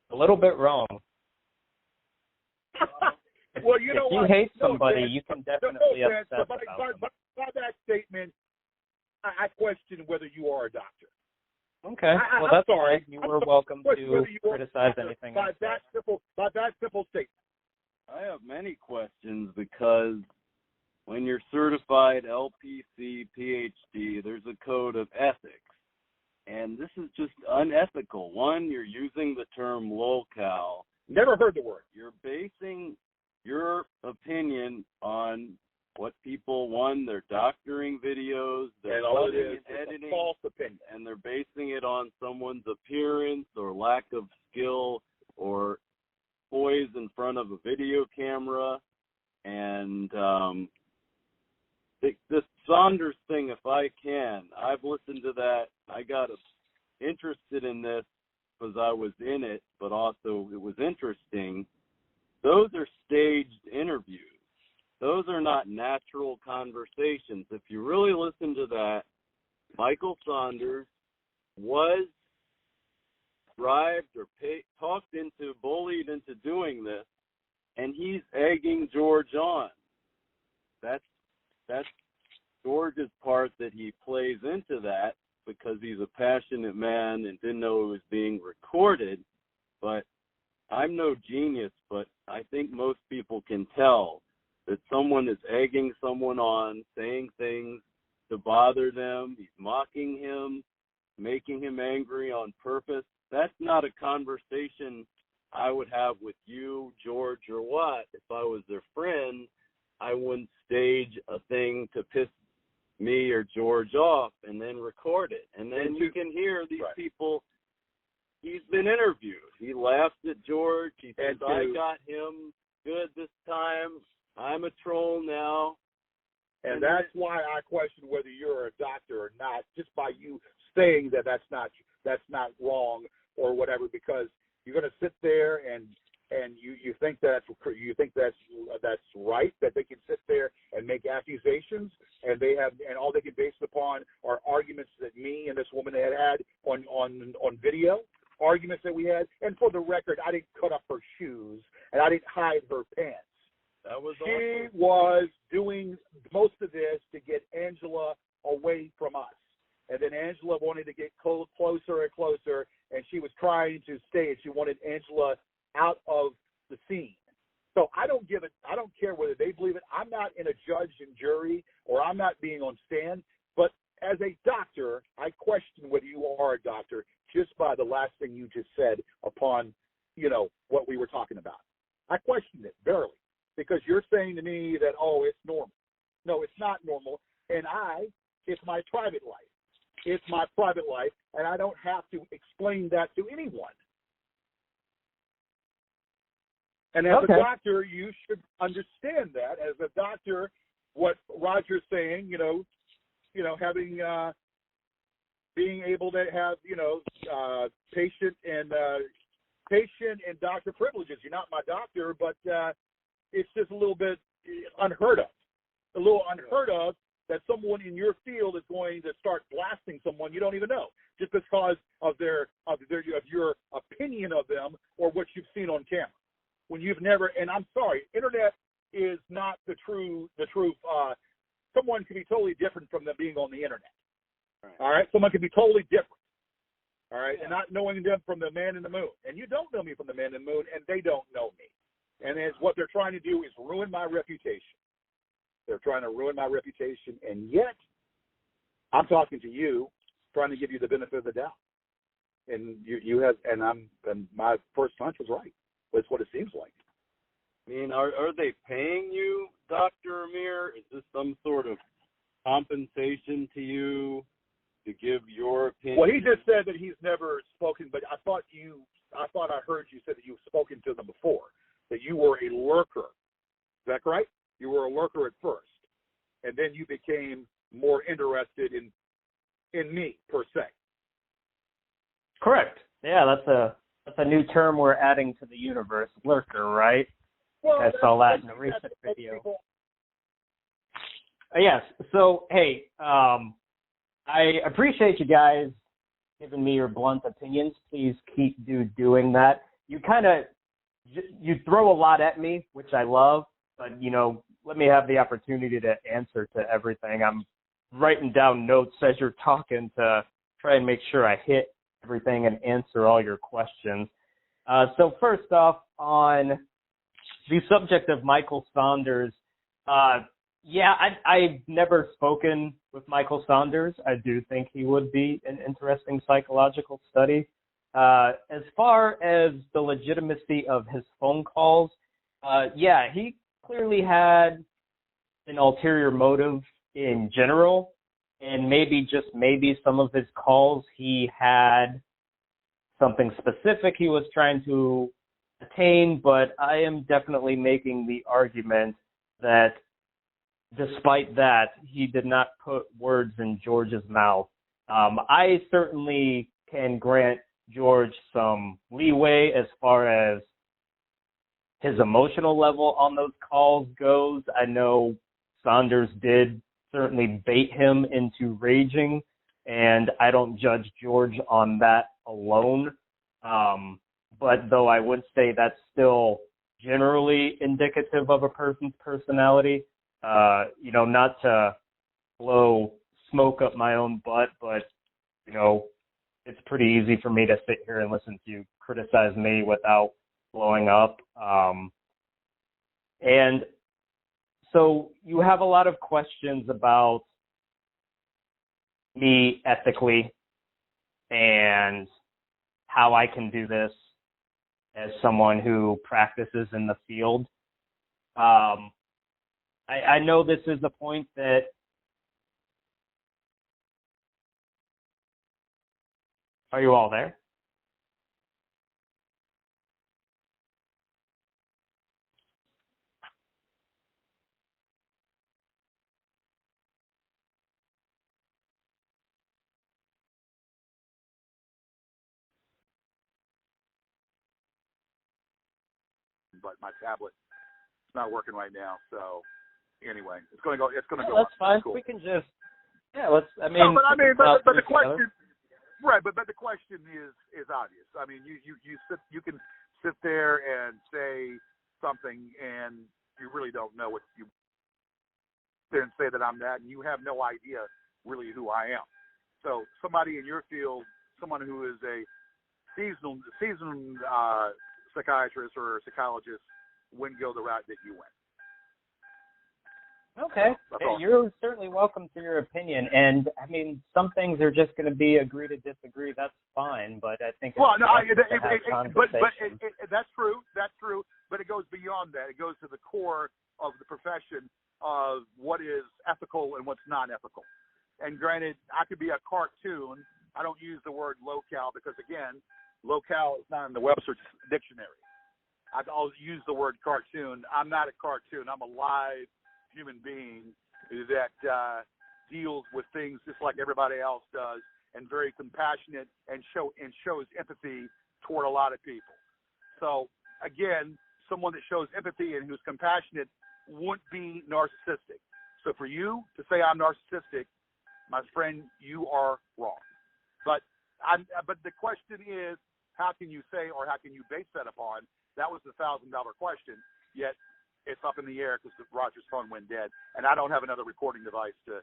A little bit wrong. Well, you know if you hate somebody, you can definitely obsess about them. By that statement, I question whether you are a doctor. Okay. Well, that's all right. You were welcome to criticize anything. By that simple statement. I have many questions because when you're certified LPC, PhD, there's a code of ethics. And this is just unethical. One, you're using the term lolcow. Never heard the word. You're basing your opinion on what people, they're doctoring videos, they're editing, false opinion. And they're basing it on someone's appearance or lack of skill or poise in front of a video camera. And this Saunders thing, if I can, I've listened to that. I got interested in this because I was in it, but also it was interesting. Those are staged interviews. Those are not natural conversations. If you really listen to that, Michael Saunders was bribed or talked into, bullied into doing this, and he's egging George on. That's George's part that he plays into that because he's a passionate man and didn't know it was being recorded. But I'm no genius, but I think most people can tell that someone is egging someone on, saying things to bother them. He's mocking him, making him angry on purpose. That's not a conversation I would have with you, George, or Watt. If I was their friend, I wouldn't stage a thing to piss me or George off and then record it. And then you can hear these people. He's been interviewed. He laughed at George. He said, I got him good this time. I'm a troll now. And that's why I question whether you're a doctor or not, just by you saying that that's not wrong or whatever, because you're going to sit there and you think that's right, that they can sit there and make accusations, and all they can base it upon are arguments that me and this woman had on video, arguments that we had. And for the record, I didn't cut up her shoes and I didn't hide her pants. She was doing most of this to get Angela away from us. And then Angela wanted to get closer and closer, and she was trying to stay, and she wanted Angela out of the scene. So I don't care whether they believe it. I'm not in a judge and jury, or I'm not being on stand. But as a doctor, I question whether you are a doctor just by the last thing you just said upon, what we were talking about. I question it barely, because you're saying to me that, it's normal. No, it's not normal. And it's my private life. It's my private life, and I don't have to explain that to anyone. And as a doctor, you should understand that. As a doctor, what Roger's saying, having being able to have, patient and doctor privileges. You're not my doctor, but it's just a little bit unheard of. A little unheard of that someone in your field is going to start blasting someone you don't even know just because of your opinion of them or what you've seen on camera. When you've never, and I'm sorry, internet is not the truth. Someone can be totally different from them being on the internet. Right. All right, someone can be totally different. All right, and not knowing them from the man in the moon, and you don't know me from the man in the moon, and they don't know me, and what they're trying to do is ruin my reputation. They're trying to ruin my reputation, and yet I'm talking to you, trying to give you the benefit of the doubt, and you have, and my first hunch was right. That's what it seems like. I mean, are they paying you, Dr. Amir? Is this some sort of compensation to you to give your opinion? Well, he just said that he's never spoken, but I thought I heard you said that you've spoken to them before, that you were a lurker. Is that correct? You were a lurker at first, and then you became more interested in me, per se. Correct. Yeah, that's a new term we're adding to the universe, lurker, right? Well, I saw that in a recent video. Yes. So, hey, I appreciate you guys giving me your blunt opinions. Please keep doing that. You throw a lot at me, which I love, but, let me have the opportunity to answer to everything. I'm writing down notes as you're talking to try and make sure I hit everything and answer all your questions. So first off, on the subject of Michael Saunders, I've never spoken with Michael Saunders. I do think he would be an interesting psychological study. As far as the legitimacy of his phone calls, he clearly had an ulterior motive in general, and maybe some of his calls he had something specific he was trying to attain, but I am definitely making the argument that despite that, he did not put words in George's mouth. I certainly can grant George some leeway as far as his emotional level on those calls goes. I know Saunders did certainly bait him into raging, and I don't judge George on that alone. But though I would say that's still generally indicative of a person's personality, not to blow smoke up my own butt, but, it's pretty easy for me to sit here and listen to you criticize me without blowing up. And so you have a lot of questions about me ethically and how I can do this as someone who practices in the field. I know this is a point that are you all there? But my tablet is not working right now. So anyway, it's going to go. It's going to go. That's fine. Cool. We can just let's. But the question, right? But the question is obvious. I mean, you can sit there and say something, and you really don't know what you then say that I'm that, and you have no idea really who I am. So somebody in your field, someone who is a seasoned psychiatrist or psychologist, wouldn't go the route that you went. Okay. You're certainly welcome to your opinion. And, I mean, some things are just going to be agree to disagree. That's fine. But I think that's true. That's true. But it goes beyond that. It goes to the core of the profession of what is ethical and what's not ethical. And granted, I could be a cartoon. I don't use the word locale because, again, locale is not in the Webster's dictionary. I'll use the word cartoon. I'm not a cartoon. I'm a live human being that deals with things just like everybody else does, and very compassionate and shows empathy toward a lot of people. So again, someone that shows empathy and who's compassionate wouldn't be narcissistic. So for you to say I'm narcissistic, my friend, you are wrong. But the question is, how can you say or how can you base that upon? That was the $1,000 question. Yet it's up in the air because Roger's phone went dead, and I don't have another recording device to.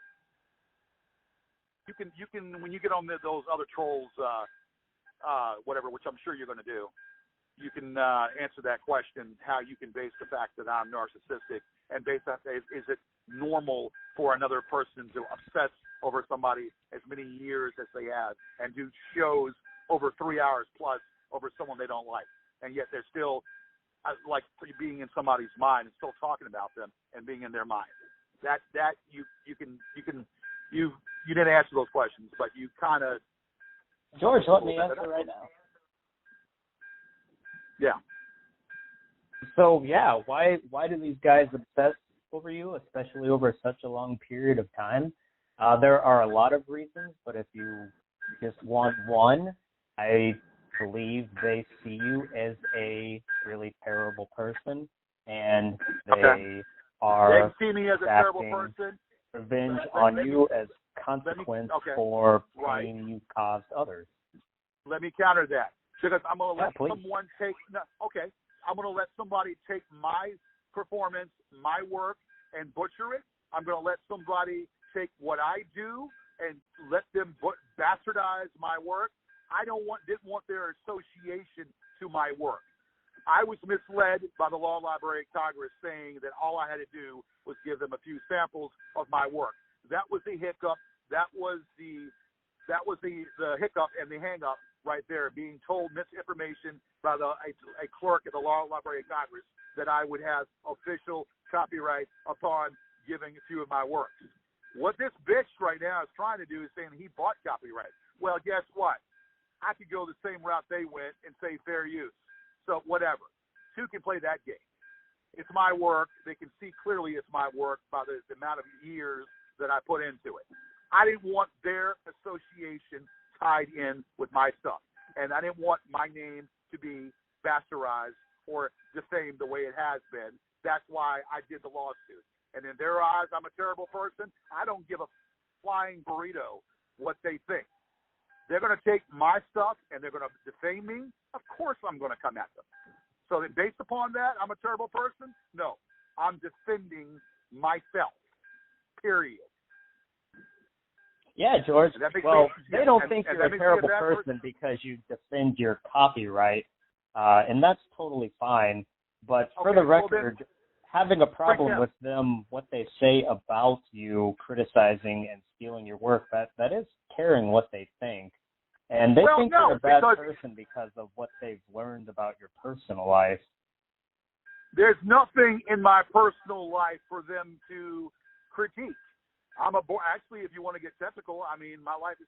You can when you get on those other trolls, whatever, which I'm sure you're going to do. You can answer that question, how you can base the fact that I'm narcissistic, and base that, is it normal for another person to obsess over somebody as many years as they have and do shows over 3 hours plus over someone they don't like, and yet they're still like being in somebody's mind and still talking about them and being in their mind. That you didn't answer those questions, but you kind of. George, let me answer right now. Yeah. So yeah, why do these guys obsess over you, especially over such a long period of time? There are a lot of reasons, but if you just want one, I believe they see you as a really terrible person, and they are they see me as a terrible person. Revenge on you as consequence for pain you caused others. Let me counter that. Because I'm going to let please. someone take. I'm going to let somebody take my performance, my work, and butcher it. I'm going to let somebody take what I do and let them bastardize my work. I didn't want their association to my work. I was misled by the Law Library of Congress saying that all I had to do was give them a few samples of my work. That was the hiccup. That was the hiccup and the hang-up right there, being told misinformation by a clerk at the Law Library of Congress that I would have official copyright upon giving a few of my works. What this bitch right now is trying to do is saying he bought copyright. Well, guess what? I could go the same route they went and say fair use. So whatever. Two can play that game. it's my work. They can see clearly it's my work by the amount of years that I put into it. I didn't want their association tied in with my stuff. And I didn't want my name to be bastardized or defamed the way it has been. That's why I did the lawsuit. And in their eyes, I'm a terrible person. I don't give a flying burrito what they think. They're going to take my stuff and they're going to defame me. Of course I'm going to come at them. So that based upon that, I'm a terrible person? No. I'm defending myself. Period. Yeah, George. Well, they don't think you're a terrible person because you defend your copyright, and that's totally fine. But for the record, having a problem with them, what they say about you, criticizing and stealing your work, that is caring what they think. And they think you're a bad person because of what they've learned about your personal life. There's nothing in my personal life for them to critique. Actually, if you want to get technical, I mean, my life is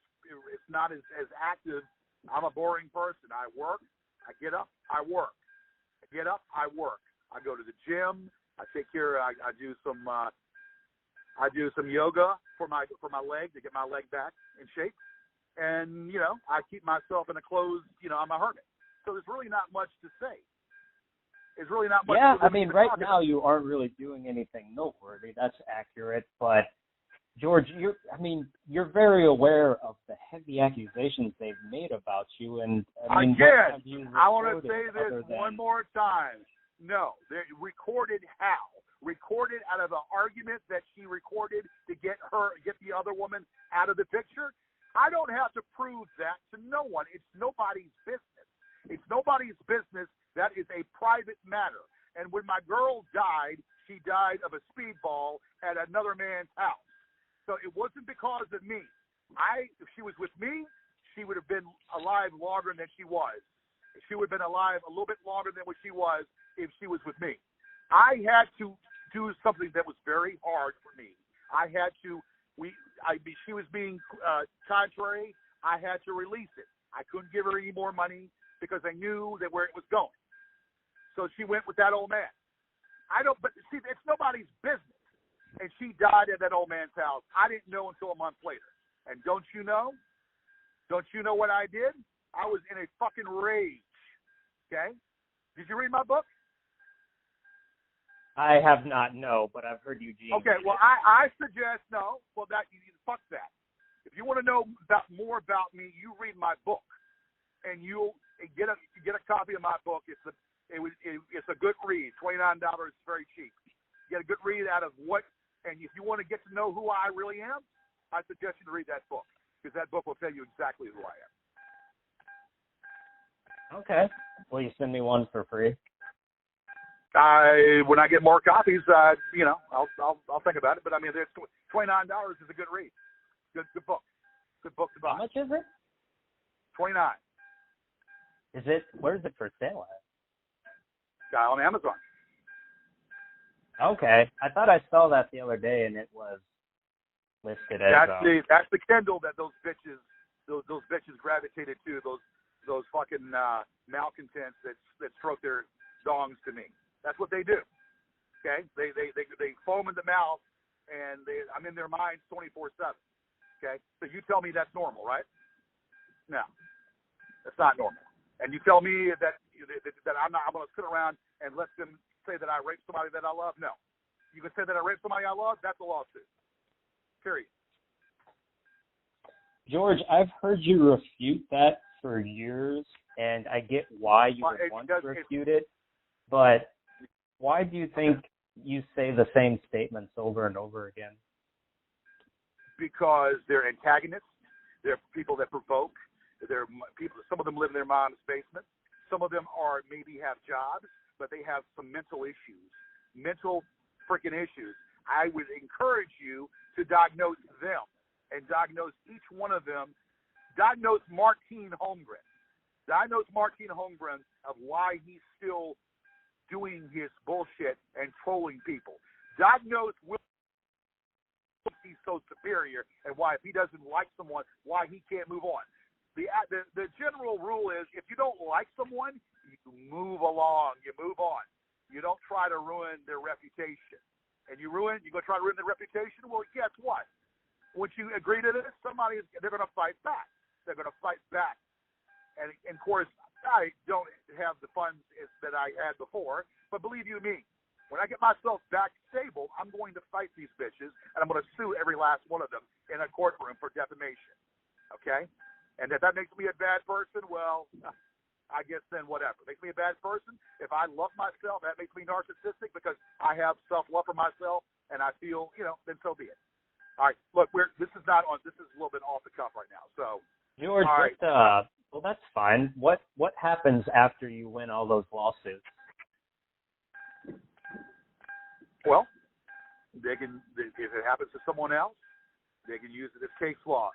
not as active. I'm a boring person. I work, I get up, I work. I get up, I work. I go to the gym. I take care. I do some yoga for my leg to get my leg back in shape. And I keep myself in a closed. I'm a hermit. So there's really not much to say. It's really not much. Yeah, I mean, right now you aren't really doing anything noteworthy. That's accurate, but. George, you're very aware of the heavy accusations they've made about you, and I want to say this one more time. No, they recorded how? Recorded out of an argument that she recorded to get the other woman out of the picture. I don't have to prove that to no one. It's nobody's business. It's nobody's business. That is a private matter. And when my girl died, she died of a speedball at another man's house. So it wasn't because of me. If she was with me, she would have been alive longer than she was. She would have been alive a little bit longer than what she was if she was with me. I had to do something that was very hard for me. She was being contrary. I had to release it. I couldn't give her any more money because I knew that where it was going. So she went with that old man. But see, it's nobody's business. And she died at that old man's house. I didn't know until a month later. And don't you know? Don't you know what I did? I was in a fucking rage. Okay? Did you read my book? I have not, no, but I've heard Eugene. Okay, well, I suggest no. Well, fuck that. If you want to know more about me, you read my book, and you'll get a copy of my book. It's a good read. $29 is very cheap. You get a good read out of what. And if you want to get to know who I really am, I suggest you to read that book, because that book will tell you exactly who I am. Okay. Will you send me one for free? When I get more copies, I'll think about it. But I mean, there's $29 is a good read. Good book. Good book to buy. How much is it? $29. Where is it for sale at? On Amazon. Okay, I thought I saw that the other day, and it was listed as. That's the Kindle that those bitches gravitated to. Those fucking malcontents that stroke their dongs to me. That's what they do. Okay, they foam in the mouth, and I'm in their minds 24/7. Okay, so you tell me that's normal, right? No, that's not normal. And you tell me that I'm going to sit around and let them say that I raped somebody that I love? No. You can say that I raped somebody I love? That's a lawsuit. Period. George, I've heard you refute that for years, and I get why you would want to refute it, but why do you think you say the same statements over and over again? Because they're antagonists. They're people that provoke. They're people. Some of them live in their mom's basement. Some of them maybe have jobs, but they have some mental issues, mental freaking issues. I would encourage you to diagnose them and diagnose each one of them. Diagnose Martine Holmgren. Diagnose Martine Holmgren of why he's still doing his bullshit and trolling people. Diagnose Will he's so superior and why if he doesn't like someone, why he can't move on. The general rule is if you don't like someone, you move along, you move on. You don't try to ruin their reputation. And you go try to ruin their reputation, well, guess what? Once you agree to this, they're going to fight back. They're going to fight back. And of course, I don't have the funds that I had before, but believe you me, when I get myself back stable, I'm going to fight these bitches, and I'm going to sue every last one of them in a courtroom for defamation. Okay? And if that makes me a bad person, well, I guess then whatever. Makes me a bad person. If I love myself, that makes me narcissistic because I have self-love for myself, and I feel, then so be it. All right, look, this is a little bit off the cuff right now. So, George, all right. Well, that's fine. What happens after you win all those lawsuits? Well, if it happens to someone else, they can use it as case law.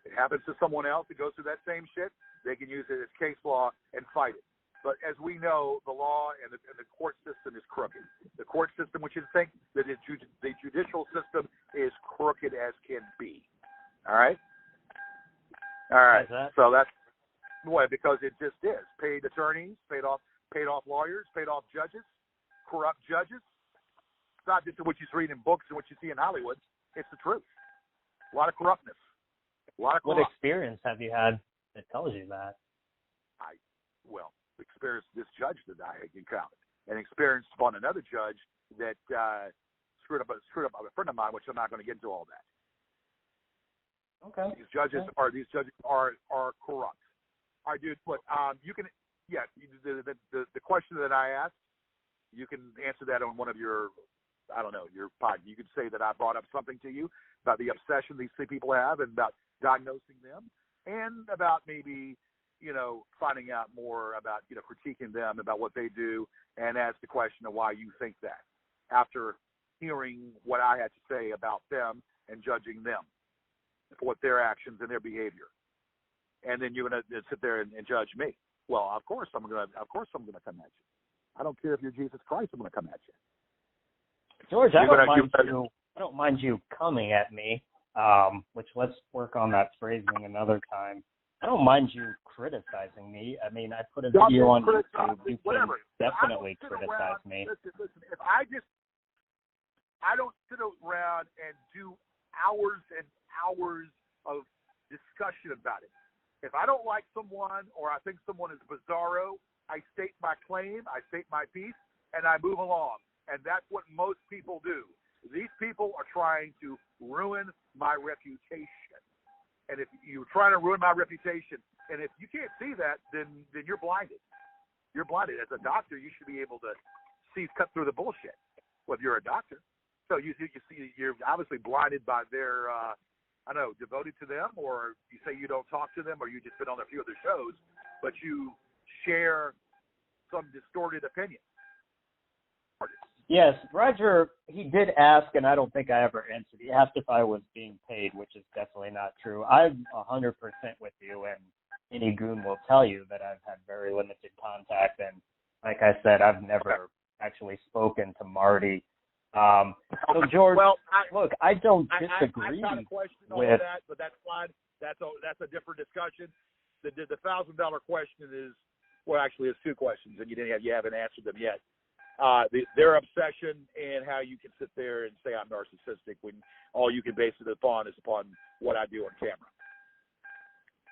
It happens to someone else that goes through that same shit, they can use it as case law and fight it. But as we know, the law and the court system is crooked. The court system, which you think that the judicial system is crooked as can be. All right? All right. So that's why, because it just is. Paid attorneys, paid off lawyers, paid off judges, corrupt judges. It's not just what you read in books and what you see in Hollywood. It's the truth. A lot of corruptness. What experience have you had that tells you that? Experienced this judge that I encountered, and experienced upon another judge that screwed up a friend of mine, which I'm not going to get into all that. Okay. These judges are corrupt. All right, dude. But you can, the question that I asked, you can answer that on one of your, your pod. You could say that I brought up something to you about the obsession these three people have, and about diagnosing them, and about maybe, finding out more about, critiquing them about what they do, and ask the question of why you think that, after hearing what I had to say about them and judging them for what their actions and their behavior. And then you're going to sit there and judge me. Well, of course I'm going to come at you. I don't care if you're Jesus Christ, I'm going to come at you. George, I don't mind you coming at me, which let's work on that phrasing another time. I don't mind you criticizing me. I mean, I put a video on YouTube. You can definitely criticize me. Listen, if I don't sit around and do hours and hours of discussion about it. If I don't like someone or I think someone is bizarro, I state my claim, I state my piece, and I move along. And that's what most people do. These people are trying to ruin my reputation. And if you're trying to ruin my reputation, and if you can't see that, then you're blinded. You're blinded. As a doctor, you should be able to cut through the bullshit. Well, if you're a doctor. So you see, you're obviously blinded by their, devoted to them, or you say you don't talk to them, or you just been on a few of their shows, but you share some distorted opinion. Yes, Roger, he did ask, and I don't think I ever answered. He asked if I was being paid, which is definitely not true. I'm 100% with you, and any goon will tell you that I've had very limited contact, and like I said, I've never actually spoken to Marty. So, George, look, I don't disagree I got a question with on that, but that's fine. That's a different discussion. The $1,000 question is, well, actually, it's two questions, and you haven't answered them yet. Their obsession and how you can sit there and say I'm narcissistic when all you can base it upon is upon what I do on camera.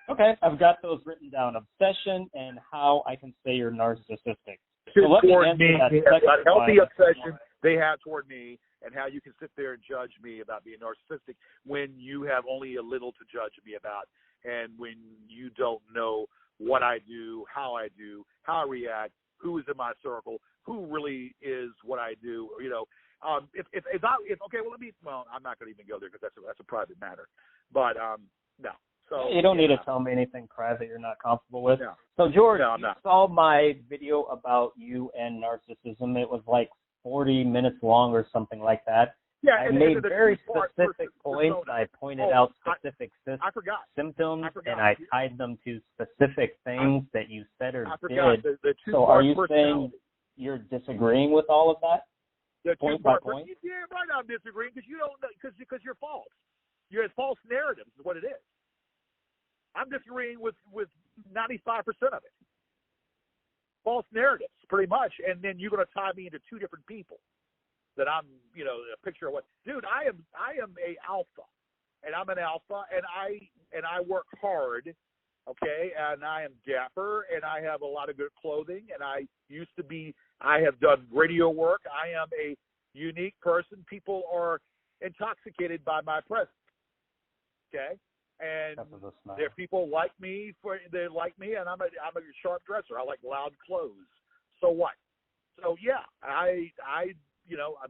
Okay, I've got those written down. Obsession and how I can say you're narcissistic. So let me answer that healthy obsession they have toward me, and how you can sit there and judge me about being narcissistic when you have only a little to judge me about, and when you don't know what I do, how I react, who is in my circle, who really is what I do. I'm not going to even go there because that's a private matter. But no. So you don't need to tell me anything private you're not comfortable with. No. So George, no, you saw my video about you and narcissism. It was like 40 minutes long or something like that. Yeah, I made very specific points. I pointed out specific symptoms, and I tied them to specific things that you said or did. So are you saying you're disagreeing with all of that? Point by point? Yeah, right. I'm disagreeing because you don't know, because you're false. You're false narratives is what it is. I'm disagreeing with 95% of it. false narratives, pretty much. And then you're going to tie me into two different people that I'm, a picture of what. Dude, I am a alpha, and I'm an alpha, and I work hard. Okay, and I am dapper, and I have a lot of good clothing, and I have done radio work. I am a unique person. People are intoxicated by my presence. Okay, and there are people like me they like me, and I'm a sharp dresser. I like loud clothes. So what? So yeah, I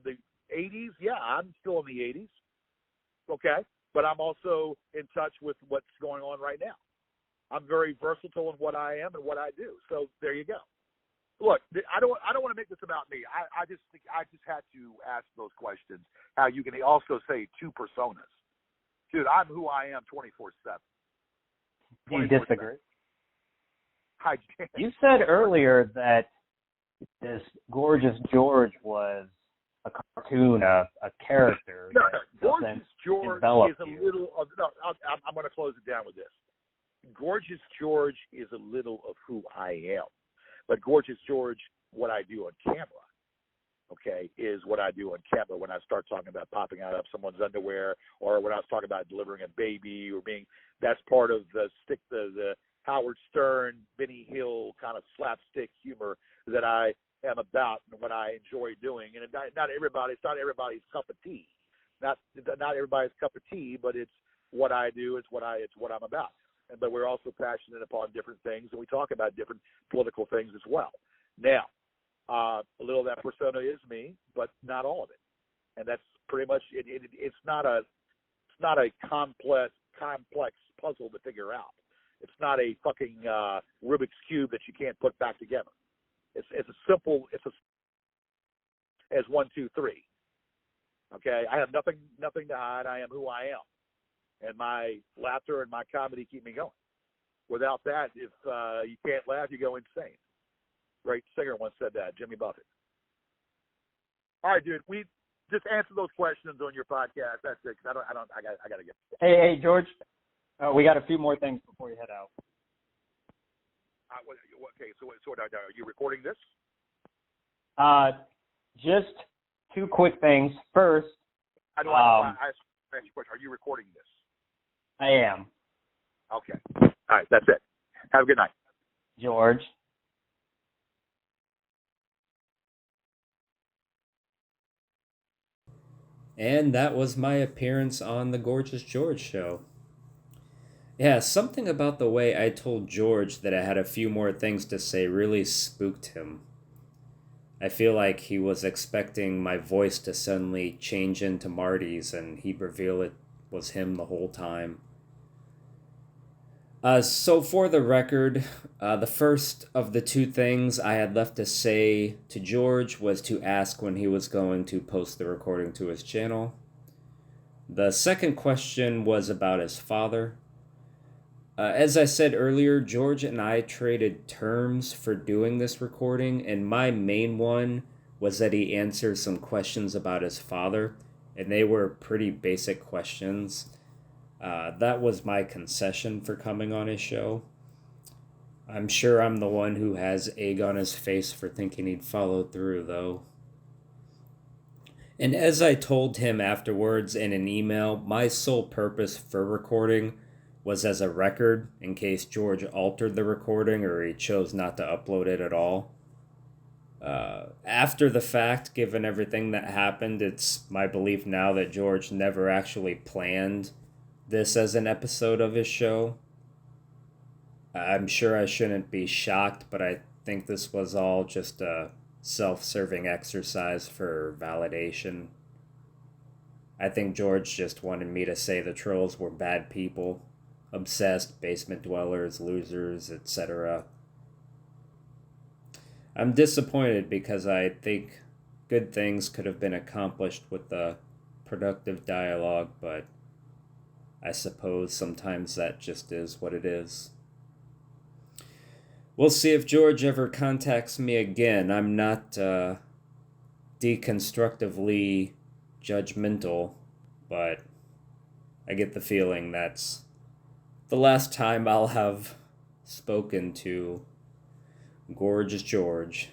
the 80s. Yeah, I'm still in the 80s. Okay, but I'm also in touch with what's going on right now. I'm very versatile in what I am and what I do. So there you go. Look, I don't want to make this about me. I just had to ask those questions. How you can also say two personas, dude? I'm who I am 24/7. Do you disagree? I can't. You said earlier that this Gorgeous George was a cartoon, a character. No, Gorgeous George is a little of. No, I'm going to close it down with this. Gorgeous George is a little of who I am. But Gorgeous George, what I do on camera, okay, is what I do on camera when I start talking about popping out of someone's underwear, or when I was talking about delivering a baby, or that's part of the Howard Stern, Benny Hill kind of slapstick humor that I am about and what I enjoy doing. And it's not everybody's cup of tea. Not everybody's cup of tea, but it's what I do. It's what I'm about. But we're also passionate upon different things, and we talk about different political things as well. Now, a little of that persona is me, but not all of it. And that's pretty much it. It's not a complex puzzle to figure out. It's not a fucking Rubik's cube that you can't put back together. It's as 1, 2, 3. Okay, I have nothing to hide. I am who I am. And my laughter and my comedy keep me going. Without that, if you can't laugh, you go insane. Great singer once said that, Jimmy Buffett. All right, dude, we just answer those questions on your podcast. That's it. Cause I got to get. Hey, George, we got a few more things before you head out. Okay, so are you recording this? Just two quick things. First, I ask you a question. Are you recording this? I am. Okay. All right, that's it. Have a good night. George. And that was my appearance on the Gorgeous George show. Yeah, something about the way I told George that I had a few more things to say really spooked him. I feel like he was expecting my voice to suddenly change into Marty's, and he'd reveal it was him the whole time. So for the record, the first of the two things I had left to say to George was to ask when he was going to post the recording to his channel. The second question was about his father. As I said earlier, George and I traded terms for doing this recording, and my main one was that he answer some questions about his father, and they were pretty basic questions. That was my concession for coming on his show. I'm sure I'm the one who has egg on his face for thinking he'd follow through, though. And as I told him afterwards in an email, my sole purpose for recording was as a record in case George altered the recording or he chose not to upload it at all. After the fact, given everything that happened, it's my belief now that George never actually planned this as an episode of his show. I'm sure I shouldn't be shocked, but I think this was all just a self-serving exercise for validation. I think George just wanted me to say the trolls were bad people, obsessed, basement dwellers, losers, etc. I'm disappointed because I think good things could have been accomplished with the productive dialogue, but I suppose sometimes that just is what it is. We'll see if George ever contacts me again. I'm not deconstructively judgmental, but I get the feeling that's the last time I'll have spoken to Gorgeous George.